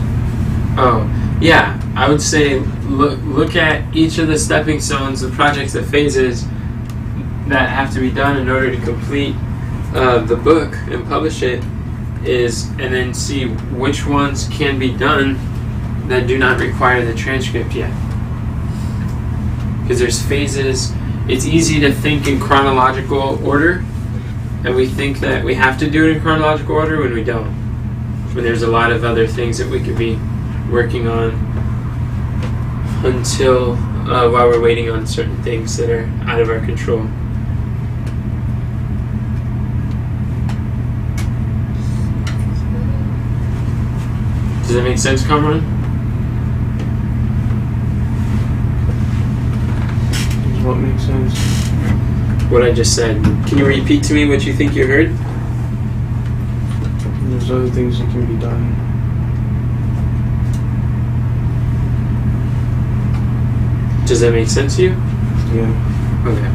Oh, yeah. I would say look at each of the stepping stones, the projects, the phases that have to be done in order to complete the book and publish it, and then see which ones can be done that do not require the transcript yet. because there's phases. It's easy to think in chronological order, and we think that we have to do it in chronological order when we don't. When there's a lot of other things that we could be working on until while we're waiting on certain things that are out of our control. Does that make sense, Kamran?
What makes sense?
What I just said. Can you repeat to me what you think you heard?
There's other things that can be done.
Does that make sense to you?
Yeah.
Okay.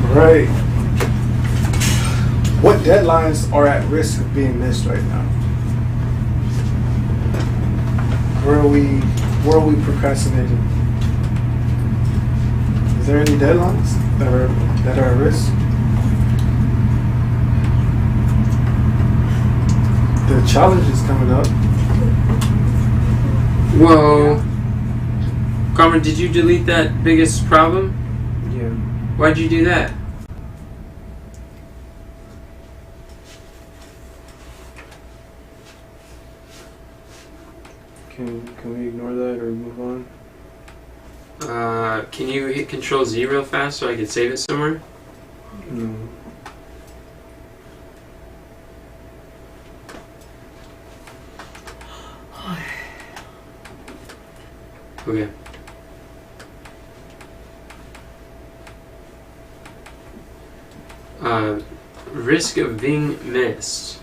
All right. What deadlines are at risk of being missed right now? Where are we procrastinating? Is there any deadlines that are at risk? The challenge is coming up.
Whoa. Carmen, did you delete that biggest problem?
Yeah.
Why'd you do that?
Can we ignore that or move on?
Can you hit Control Z real fast so I can save it somewhere?
No.
Okay. Risk of being missed.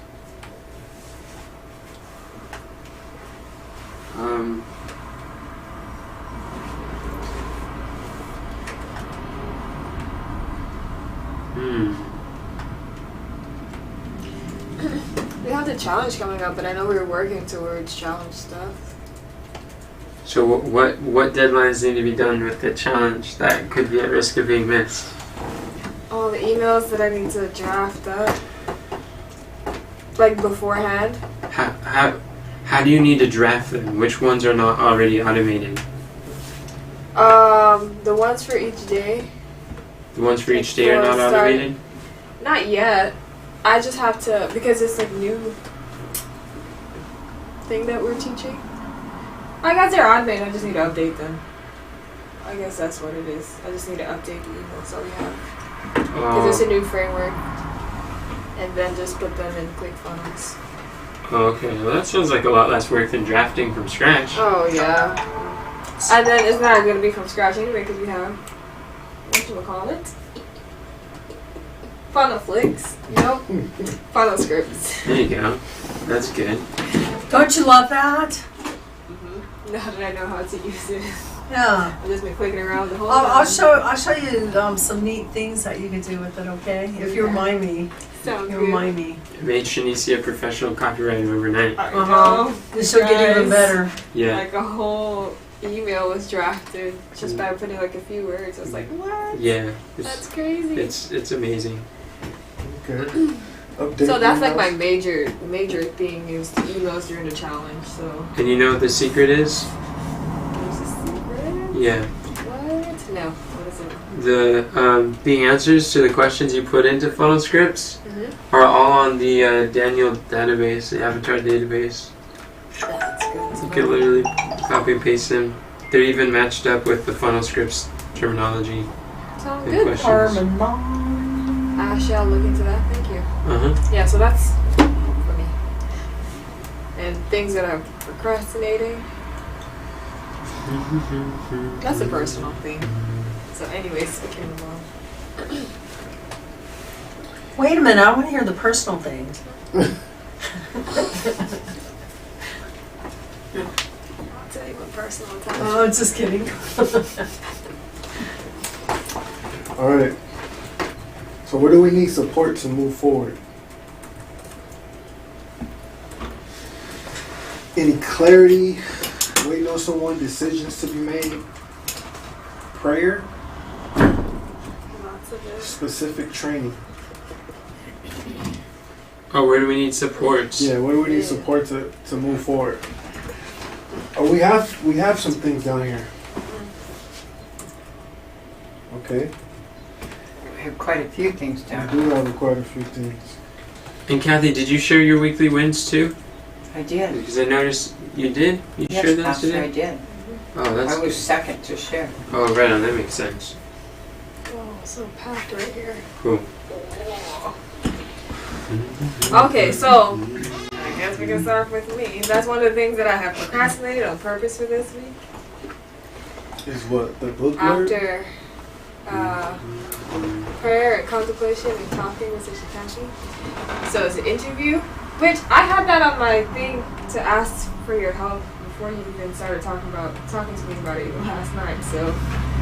We have the challenge coming up, but I know we're working towards challenge stuff.
So what deadlines need to be done with the challenge that could be at risk of being missed?
All the emails that I need to draft up, like beforehand.
How do you need to draft them? Which ones are not already automated?
The ones for each day.
The ones for each day are not automated?
Not yet. I just have to, because it's like new thing that we're teaching. I guess they're automated, I just need to update them. I guess that's what it is. I just need to update the emails that we have. Because it's a new framework. And then just put them in ClickFunnels.
Okay, well that sounds like a lot less work than drafting from scratch.
Oh, yeah. And then it's not going to be from scratch anyway, because we have, whatchamacallit? Funnel flicks, funnel scripts.
There you go. That's good.
Don't you love that?
Now that I know how to use it,
Yeah.
I've just been clicking around the whole
I'll
time.
show you some neat things that you can do with it. Okay, if you remind me.
Sounds
You
good.
remind me.
It made Shanicia a professional copywriter overnight.
I
Uh-huh.
know.
This will get even
Guys,
better.
Yeah.
Like a whole email was drafted just by putting like a few words. I was like, what?
Yeah.
That's crazy.
It's amazing.
Okay. Update
So that's like
emails.
my major thing is the emails during the challenge. So
And you know what the secret is?
there's a secret.
Yeah.
What? No. What is it?
The answers to the questions you put into funnel scripts are all on the Daniel database, the Avatar database.
That's good.
You can literally copy and paste them. They're even matched up with the funnel scripts terminology.
Sounds
Good
good.
questions.
I shall look into that. Thank you. Yeah. So that's for me. And things that I'm procrastinating. That's a personal thing. So anyways, we can move on.
Wait a minute, I want to hear the personal things.
I'll tell you what personal time.
Oh, just kidding.
All right. So where do we need support to move forward? Any clarity? Waiting on someone? Decisions to be made? Prayer?
Lots of it.
Specific training?
Oh, where do we need support?
Yeah, where do we need support to move forward? Oh, we have some things down here. Okay.
We have quite a few things
We
down.
do have quite a few things.
And Kathy, did you share your weekly wins too?
I did.
Because I noticed you did. You
Yes,
shared those
Pastor,
today.
I did.
Oh, that's
I was
good.
second to share.
Oh, right on. That makes sense.
Oh, so packed right here.
Cool.
Okay, so I guess we can start with me. That's one of the things that I have procrastinated on purpose for this week.
Is what the book word?
After prayer and contemplation and talking with Sister Kathy. So it's an interview, which I had that on my thing to ask for your help before you even started talking to me about it last night. So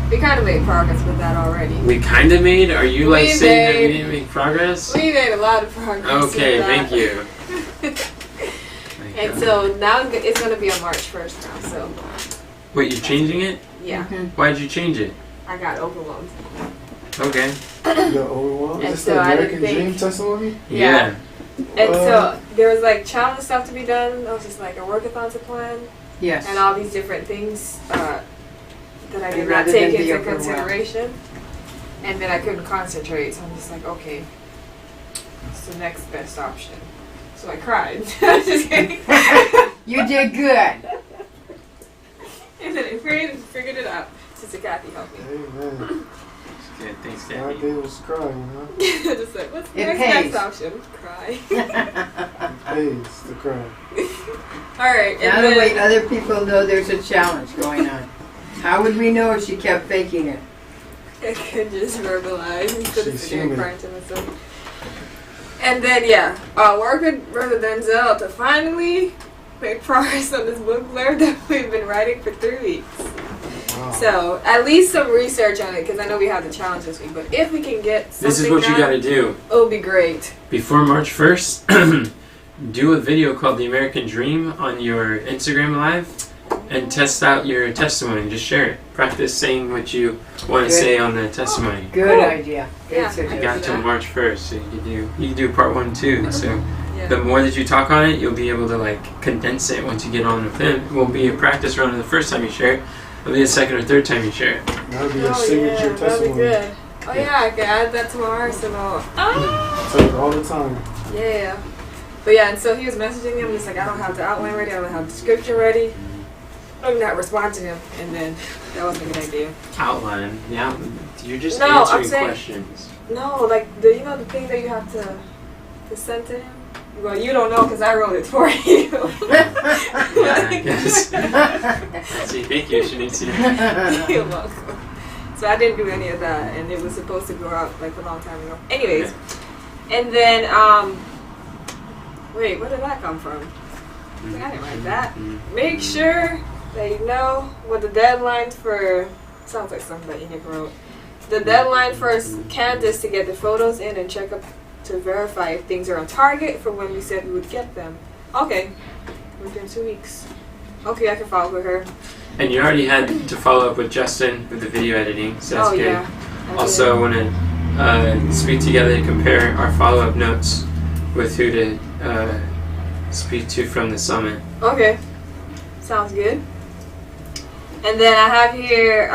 we kind of made progress with that already.
We kind of made. Are you like
We
saying that we
made-
didn't make progress?
We made a lot of progress.
Okay,
with that.
thank you.
And so now it's going to be on March 1st now. So
Wait, you're changing it?
yeah,
Why'd you change it?
I got overwhelmed.
Okay.
You got overwhelmed?
And
Is this
so
the
I
American
didn't
Dream
think-
testimony?
Yeah. And
Uh,
so there was like challenge stuff to be done. I was just like a workathon to plan.
Yes.
And all these different things that I
And
did not
rather
take
than be
into
overwhelmed.
consideration. And then I couldn't concentrate, so I'm just like, okay, it's the next best option. So I cried. Just kidding.
You did good.
And then I figured it out. Sister Kathy helped me.
Amen.
Good, thanks,
God
Kathy.
gave us crying, huh?
Just like, what's the
It
next
pays.
best option? Cry.
Pays to cry.
Alright,
Now
and
that way
then
other people know there's a challenge going on. How would we know if she kept faking it?
I could just verbalize instead of
She's
sitting
human.
and crying to myself. And then work with Brother Denzel to finally make progress on this book blurb that we've been writing for 3 weeks.
Wow.
So at least some research on it, because I know we have the challenge this week. But if we can get something
This is what you
done,
gotta do.
it would be great.
Before March 1st, do a video called The American Dream on your Instagram Live and test out your testimony. Just share it. Practice saying what you want to
Good.
say on the testimony.
Good
Cool.
idea. Good
Yeah, I
You
suggestion.
got till March 1st, so you can do part 1 too. So
Yeah.
the more that you talk on it, you'll be able to like condense it once you get on with him. It won't be a practice run the first time you share it. It'll be the second or third time you share it.
That'll be your
Oh
signature
yeah, that'd be
testimony.
good. Oh yeah, I can add that to my arsenal.
Tell it all the time.
Yeah. But yeah, and so he was messaging me. I'm just like, I don't have the outline ready. I don't have the description ready. I'm not responding to him. And then that wasn't a good idea.
Outline. Yeah, you're just
No, I'm
answering
saying-
questions.
No, like the the thing that you have to send to him. Well, you don't know because I wrote it for you.
Yeah, I guess. See, thank you, Shanicia.
You're welcome. So I didn't do any of that, and it was supposed to go out like a long time ago. Anyways, and then wait, where did that come from? I didn't write that. Make sure that you know what the deadline for. Sounds like something that you never wrote. The deadline for Candace to get the photos in and check up to verify if things are on target for when we said we would get them. Okay, within 2 weeks. Okay, I can follow with her.
And you already had to follow up with Justin with the video editing, so that's
oh
good.
yeah. I
Also, I want to speak together to compare our follow-up notes with who to speak to from the summit.
did. Okay, sounds good. And then I have here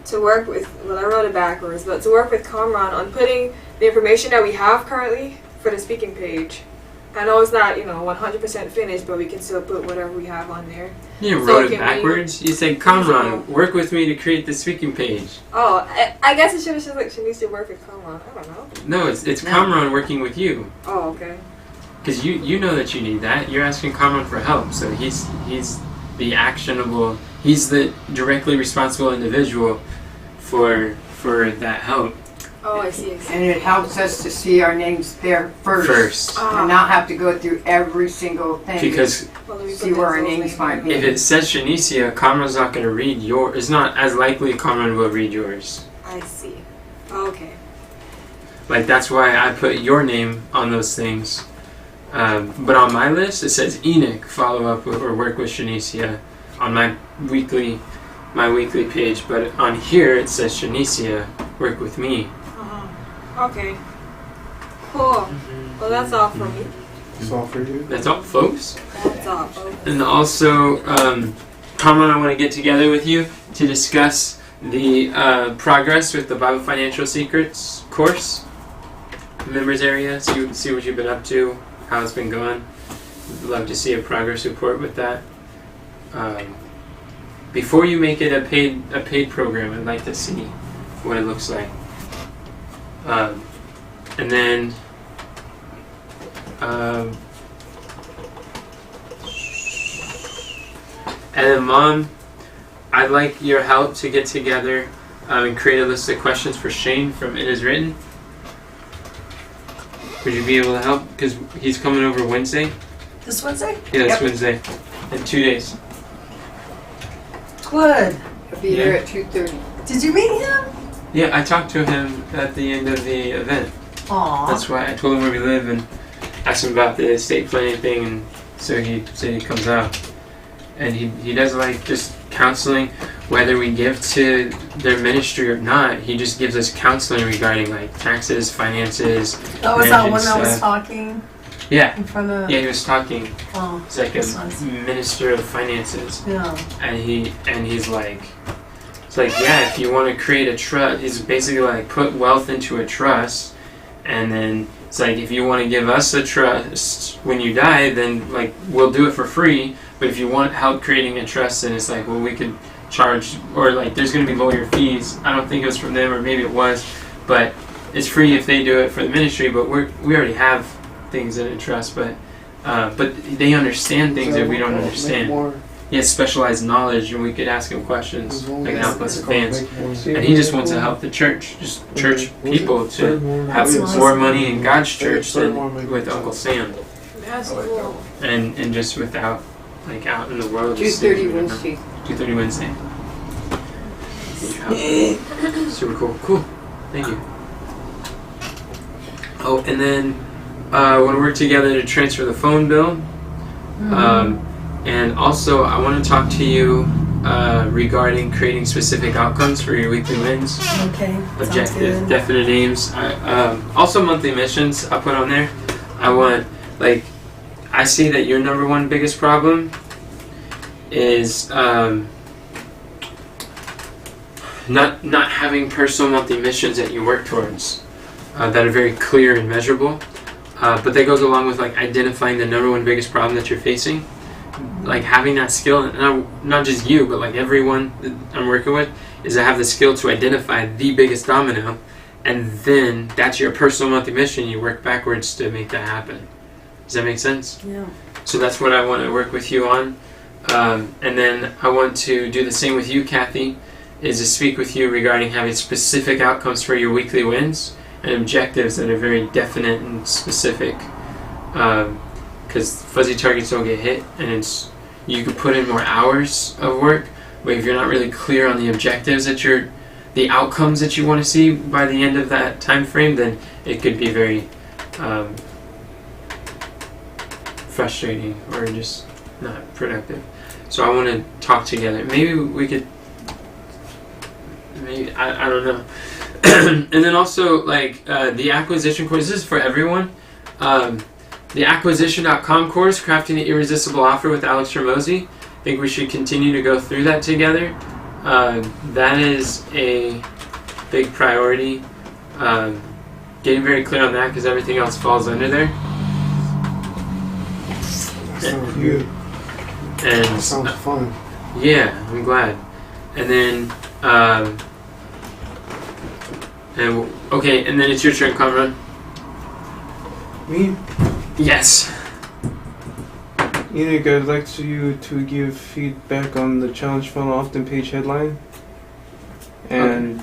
to work with. Well, I wrote it backwards, but to work with Kamran on putting the information that we have currently for the speaking page. I know it's not 100% finished, but we can still put whatever we have on there.
You
So
wrote
can
it
we-
backwards. You said, Kamran, work with me to create the speaking page.
Oh, I guess it should have said like she needs to work with Kamran. I don't know.
No, it's
No.
Kamran working with you.
Oh, okay.
Because you know that you need that. You're asking Kamran for help, so he's the actionable, he's the directly responsible individual for that help.
Oh, I see.
And it helps us to see our names there first.
Ah.
And not have to go through every single thing.
Because
Well, let me
See
put
where our
Denzel's
names
name
might
here.
be.
if it says Shanicia, Kamran's not going to read yours. It's not as likely Kamran will read yours.
I see. Okay.
Like, that's why I put your name on those things. But on my list, it says Enoch, follow up with, or work with Shanicia on my weekly page. But on here, it says Shanicia, work with me.
Okay. Cool. Well, that's all for me.
It's all for you.
That's all, folks.
That It's all focused.
And also, Tom and I want to get together with you to discuss the progress with the Bible Financial Secrets course. Members area, see what you've been up to, how it's been going. We'd love to see a progress report with that. Before you make it a paid program, I'd like to see what it looks like. And then Mom, I'd like your help to get together and create a list of questions for Shane from It Is Written. Would you be able to help? Because he's coming over Wednesday.
This Wednesday?
Yeah, this Wednesday. In 2 days.
Good.
I'll be there at 2:30.
Did you meet him?
Yeah, I talked to him at the end of the event.
Aw.
That's why I told him where we live and asked him about the estate planning thing, and so he said he comes out. And he does like just counseling, whether we give to their ministry or not. He just gives us counseling regarding like taxes, finances.
That was that
managing
one that was
stuff.
talking
Yeah,
in front of.
yeah, he was talking.
Oh,
It's like
that's
a
nice.
minister of finances,
Yeah.
and he's like, it's like, yeah, if you want to create a trust, he's basically like put wealth into a trust, and then it's like if you want to give us a trust when you die, then like we'll do it for free. But if you want help creating a trust, then it's like, well, we could charge, or like there's going to be lawyer fees. I don't think it was from them, or maybe it was, but it's free if they do it for the ministry. But we already have things in a trust, but they understand things that we don't understand. He has specialized knowledge, and we could ask him questions that can help us advance. And he just wants to help the church, just church people, to have
That's nice.
more money in God's church than with Uncle Sam,
That's cool.
and just without like out in the world.
2:30 Wednesday.
2:30 Wednesday. Yeah. Super cool. Cool. Thank you. Oh, and then I want to work together to transfer the phone bill. And also, I want to talk to you regarding creating specific outcomes for your weekly wins.
Okay. Sounds
Objective,
good.
definite aims. Also, monthly missions I put on there. I want, like, I see that your number one biggest problem is not having personal monthly missions that you work towards that are very clear and measurable. But that goes along with like identifying the number one biggest problem that you're facing. Like having that skill, and not just you, but like everyone that I'm working with, is to have the skill to identify the biggest domino, and then that's your personal monthly mission. You work backwards to make that happen. Does that make sense?
Yeah.
So that's what I want to work with you on. And then I want to do the same with you, Kathy, is to speak with you regarding having specific outcomes for your weekly wins and objectives that are very definite and specific. Because fuzzy targets don't get hit, and you could put in more hours of work, but if you're not really clear on the objectives the outcomes that you want to see by the end of that time frame, then it could be very frustrating or just not productive. So I want to talk together. Maybe we could. Maybe I don't know. And then also like the acquisition course. This is for everyone. The acquisition.com course, Crafting the Irresistible Offer with Alex Ramosi. I think we should continue to go through that together. That is a big priority. Getting very clear on that because everything else falls under there.
That sounds good.
And
That sounds fun.
yeah, I'm glad. And then okay, and then it's your turn, Conrad.
Me,
Yes.
Enoch, I'd like you to give feedback on the challenge funnel often page headline and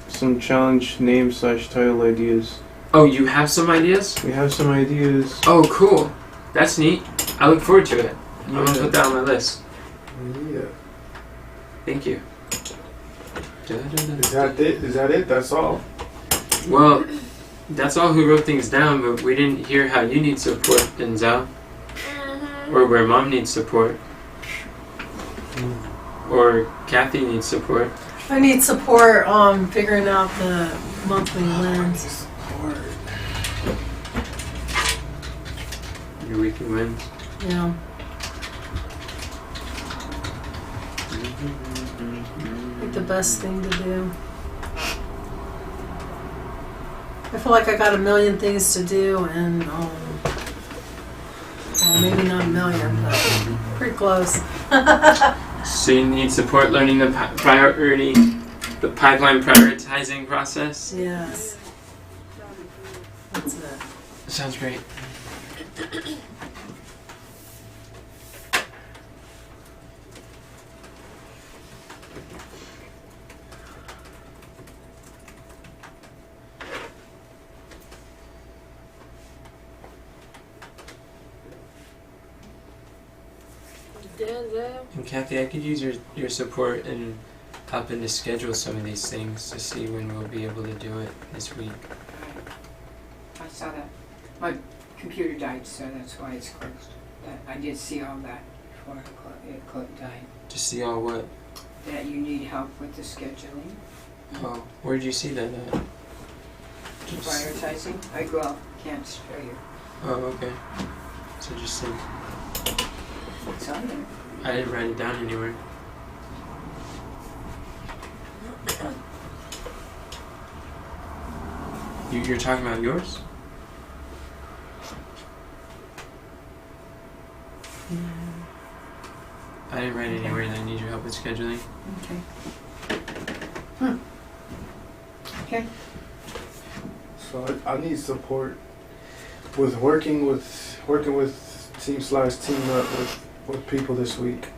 some challenge name / title ideas.
Oh, you have some ideas?
We have some ideas.
Oh, cool. That's neat. I look forward to it. I'm gonna put that on my list.
Yeah.
Thank you.
Is that it? Is that it? That's all?
Well, that's all who wrote things down, but we didn't hear how you need support, Denzel. Or where Mom needs support. Or Kathy needs support.
I need support figuring out the monthly wins.
Your weekly wins.
Yeah. Like the best thing to do. I feel like I got a million things to do, and well, maybe not a million, but pretty close.
So you need support learning the the pipeline prioritizing process?
Yes. That's it.
Sounds great. And Kathy, I could use your support in helping to schedule some of these things to see when we'll be able to do it this week.
I saw that. My computer died, so that's why it's closed. I did see all that before it died.
To see all what?
That you need help with the scheduling.
Oh, where did you see that at?
Prioritizing? Can't show you.
Oh, okay. So just think.
It's on there.
I didn't write it down anywhere. You're talking about yours? I didn't write anywhere that I need your help with scheduling.
Okay. Okay.
So I need support with working with team up with people this week.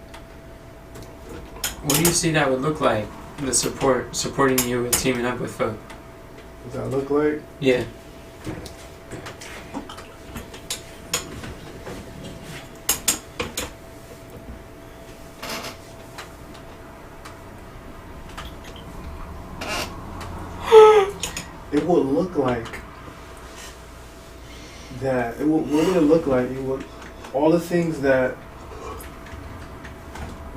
What do you see that would look like? The supporting you with teaming up with folk.
What does that look like?
Yeah.
It would look like that. What would it look like? It would, all the things that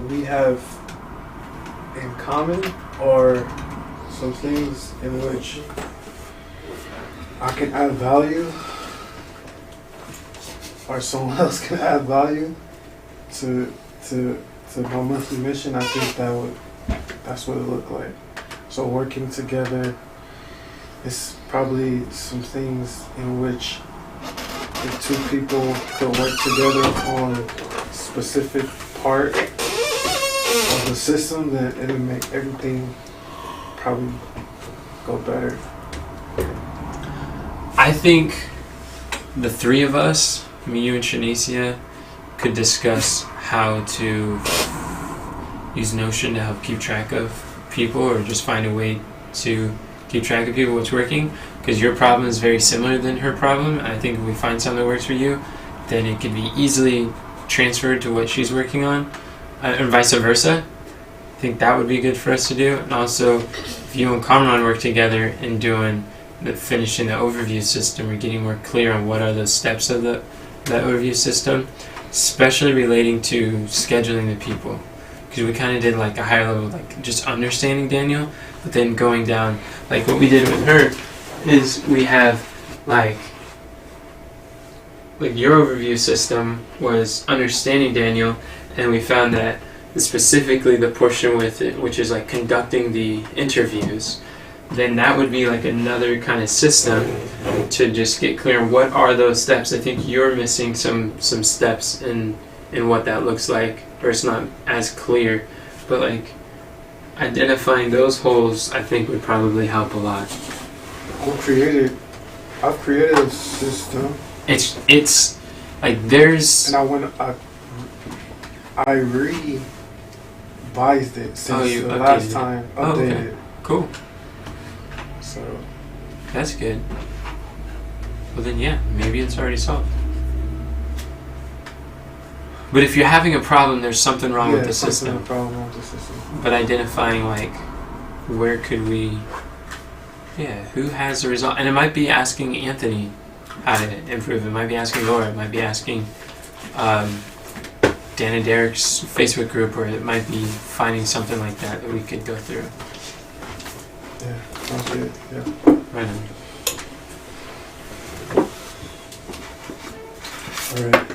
we have in common, or some things in which I can add value, or someone else can add value to my monthly mission. I think that's what it looked like. So working together. It's probably some things in which the two people could work together on a specific part of the system, that it'll make everything probably go better.
I think the three of us, me, you, and Shanicia, could discuss how to use Notion to help keep track of people, or just find a way to keep track of people, what's working, because your problem is very similar than her problem. I think if we find something that works for you, then it can be easily transferred to what she's working on, and vice versa. I think that would be good for us to do. And also, if you and Kamran work together in finishing the overview system, or getting more clear on what are the steps of that overview system, especially relating to scheduling the people. Because we kind of did like a higher level, like just understanding Daniel, but then going down, like what we did with her is we have like your overview system was understanding Daniel, and we found that specifically the portion with it, which is like conducting the interviews, then that would be like another kind of system to just get clear on what are those steps. I think you're missing some steps in what that looks like, or it's not as clear, but like identifying those holes I think would probably help a lot.
I've created a system.
It's like there's,
And I revised it since
you
the
updated
last
it.
time.
Oh, okay.
Updated it.
Cool.
So
That's good. Well then, yeah, maybe it's already solved. But if you're having a problem, there's something wrong with the system.
Problem with the system.
But identifying like where could we, who has the result, and it might be asking Anthony how to improve. It might be asking Laura. It might be asking Dan and Derek's Facebook group, or it might be finding something like that we could go through.
Yeah, sounds good. Yeah.
Right on.
All right.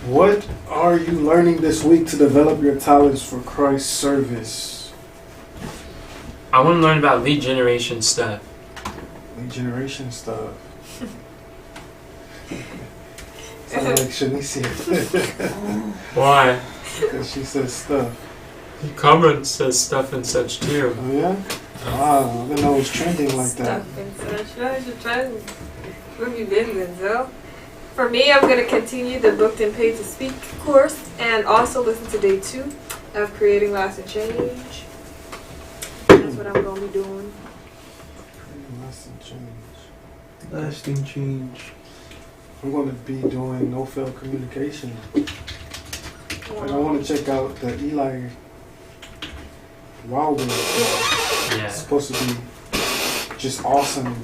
What are are you learning this week to develop your talents for Christ's service?
I want to learn about lead generation stuff.
Lead generation stuff. Sound like Shanicia.
Why?
Because she says stuff.
Cameron says stuff and such too.
Oh yeah? Wow, I didn't know it was trending like that.
Stuff and such. No, you're trying. Where have you been, Denzel? For me, I'm going to continue the Booked and Paid to Speak course and also listen to day 2 of Creating Lasting Change. That's what I'm going to be doing.
Lasting change.
Lasting change.
I'm going to be doing no fail communication. Like, I want to check out the Eli Wilder.
Yeah.
It's supposed to be just awesome.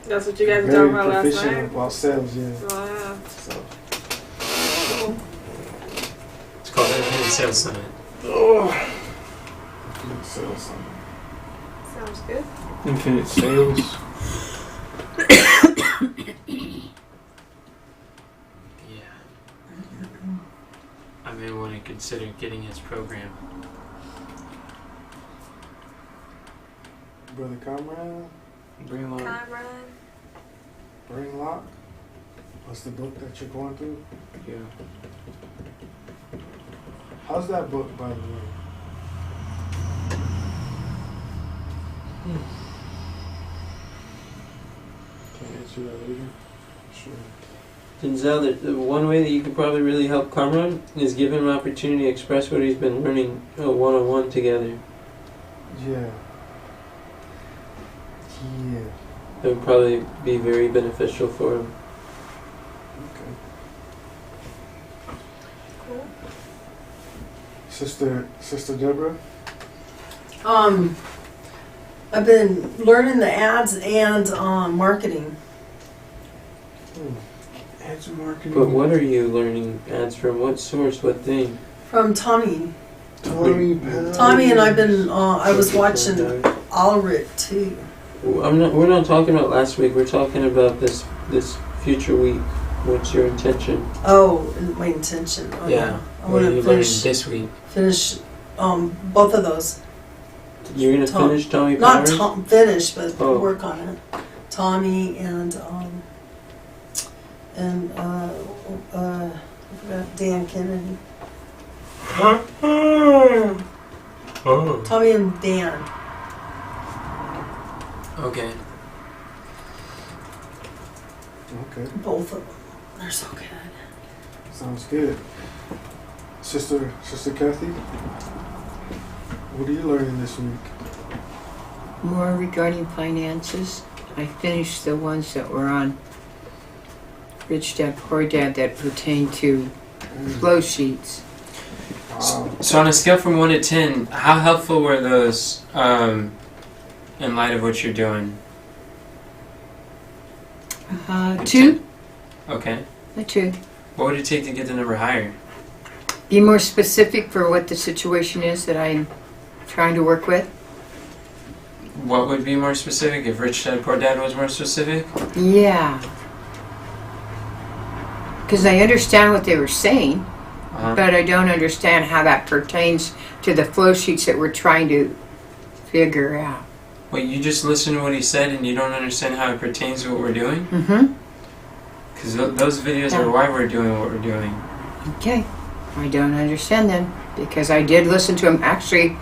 That's what you guys were
Very
talking about last
proficient
night?
about sales, yeah.
Wow.
So.
It's called Independent Sales Summit.
Oh. Sales summit.
Sounds good.
Infinite sales.
Yeah. I may want to consider getting his program.
Brother Comrade,
Bring on.
Cameron.
Brain Lock. What's the book that you're going through?
Yeah.
How's that book, by the way?
Can I answer that later?
Sure.
Denzel, the one way that you could probably really help Cameron is give him an opportunity to express what he's been learning one-on-one together.
Yeah. Yeah.
That would probably be very beneficial for him.
Okay.
Cool.
Sister Deborah?
I've been learning the ads and marketing.
Ads and marketing.
But what are you learning ads from? What source? What thing?
From Tommy.
Tommy
And I've been, I was watching Ulrich too.
We're not talking about last week. We're talking about this future week. What's your intention?
Oh, my intention. Oh,
Yeah.
I
What are
want
you
to
learning
finish
this week?
both of those.
You're gonna finish Tommy
Not
Powers?
finish, but
Oh.
work on it. Tommy and I forgot Dan Kennedy.
Oh.
Tommy and Dan.
Okay.
Okay.
Both of them. They're so good.
Sounds good. Sister Kathy? What are you learning this week?
More regarding finances. I finished the ones that were on Rich Dad Poor Dad that pertain to flow sheets.
Wow.
So on a scale from 1 to 10, how helpful were those in light of what you're doing?
2?
Okay.
A 2.
What would it take to get the number higher?
Be more specific for what the situation is that I'm trying to work with.
What would be more specific if Rich Dad Poor Dad was more specific?
Yeah. Because I understand what they were saying, but I don't understand how that pertains to the flow sheets that we're trying to figure out.
Wait, you just listened to what he said and you don't understand how it pertains to what we're doing?
Mm-hmm.
Because those videos are why we're doing what we're doing.
Okay. I don't understand them because I did listen to him. Actually,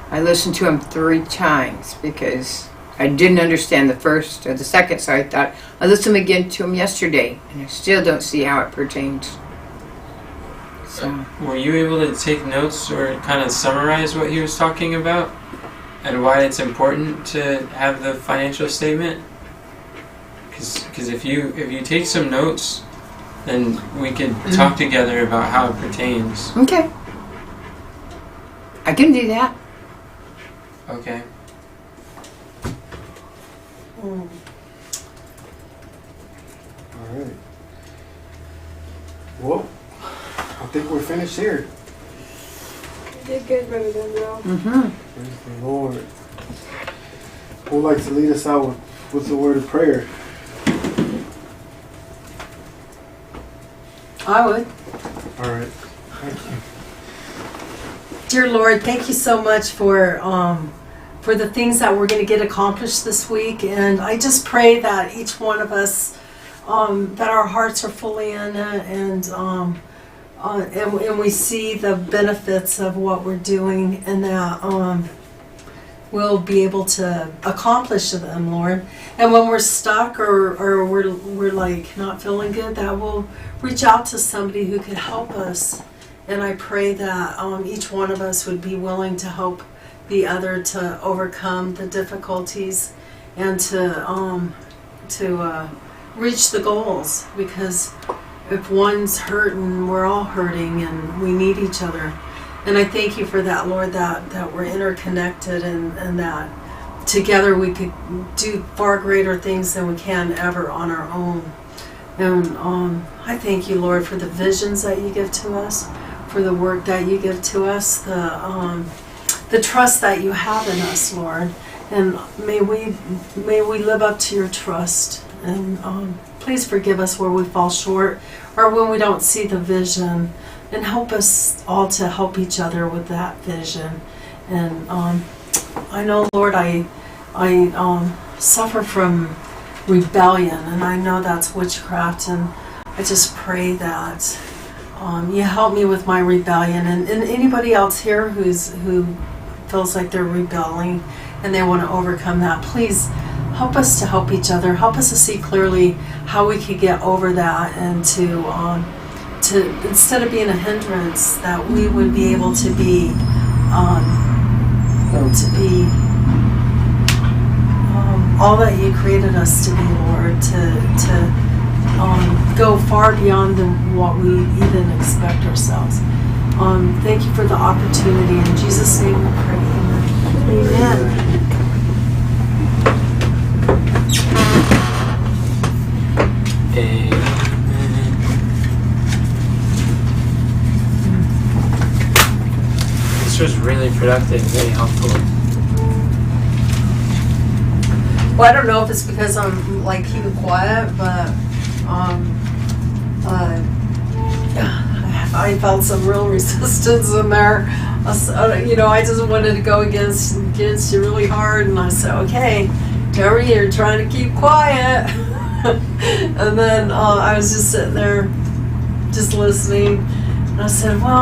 I listened to him 3 times because I didn't understand the first or the second, so I thought I listened again to him yesterday, and I still don't see how it pertains. So,
Were you able to take notes or kind of summarize what he was talking about and why it's important to have the financial statement? Because if you take some notes, then we could talk together about how it pertains.
okay. I can do that.
Okay.
Mm.
All right. Well, I think we're finished here.
You did good, Brother Denzel.
Mm-hmm.
Praise the Lord. Who would like to lead us out with the word of prayer?
I would.
All right. Thank you.
Dear Lord, thank you so much for the things that we're going to get accomplished this week. And I just pray that each one of us, that our hearts are fully in it, and we see the benefits of what we're doing, and that we'll be able to accomplish them, Lord. And when we're stuck or we're like not feeling good, that we'll reach out to somebody who could help us. And I pray that each one of us would be willing to help the other to overcome the difficulties and to reach the goals. Because if one's hurting, we're all hurting, and we need each other. And I thank you for that, Lord, that we're interconnected, and that together we could do far greater things than we can ever on our own. And I thank you, Lord, for the visions that you give to us, for the work that you give to us, the trust that you have in us, Lord. And may we live up to your trust. And please forgive us where we fall short or when we don't see the vision. And help us all to help each other with that vision. And I know, Lord, I suffer from rebellion, and I know that's witchcraft. And I just pray that you help me with my rebellion. And anybody else here who feels like they're rebelling and they want to overcome that, please help us to help each other. Help us to see clearly how we could get over that, and to instead of being a hindrance, that we would be able to be all that you created us to be, Lord, to go far beyond what we even expect ourselves. Thank you for the opportunity. In Jesus' name we pray. Amen.
Amen. This was really productive, very helpful.
Well, I don't know if it's because I'm like keeping quiet, but I felt some real resistance in there. I just wanted to go against you really hard, and I said, okay, Terry, you're trying to keep quiet. And then I was just sitting there, just listening, and I said, well,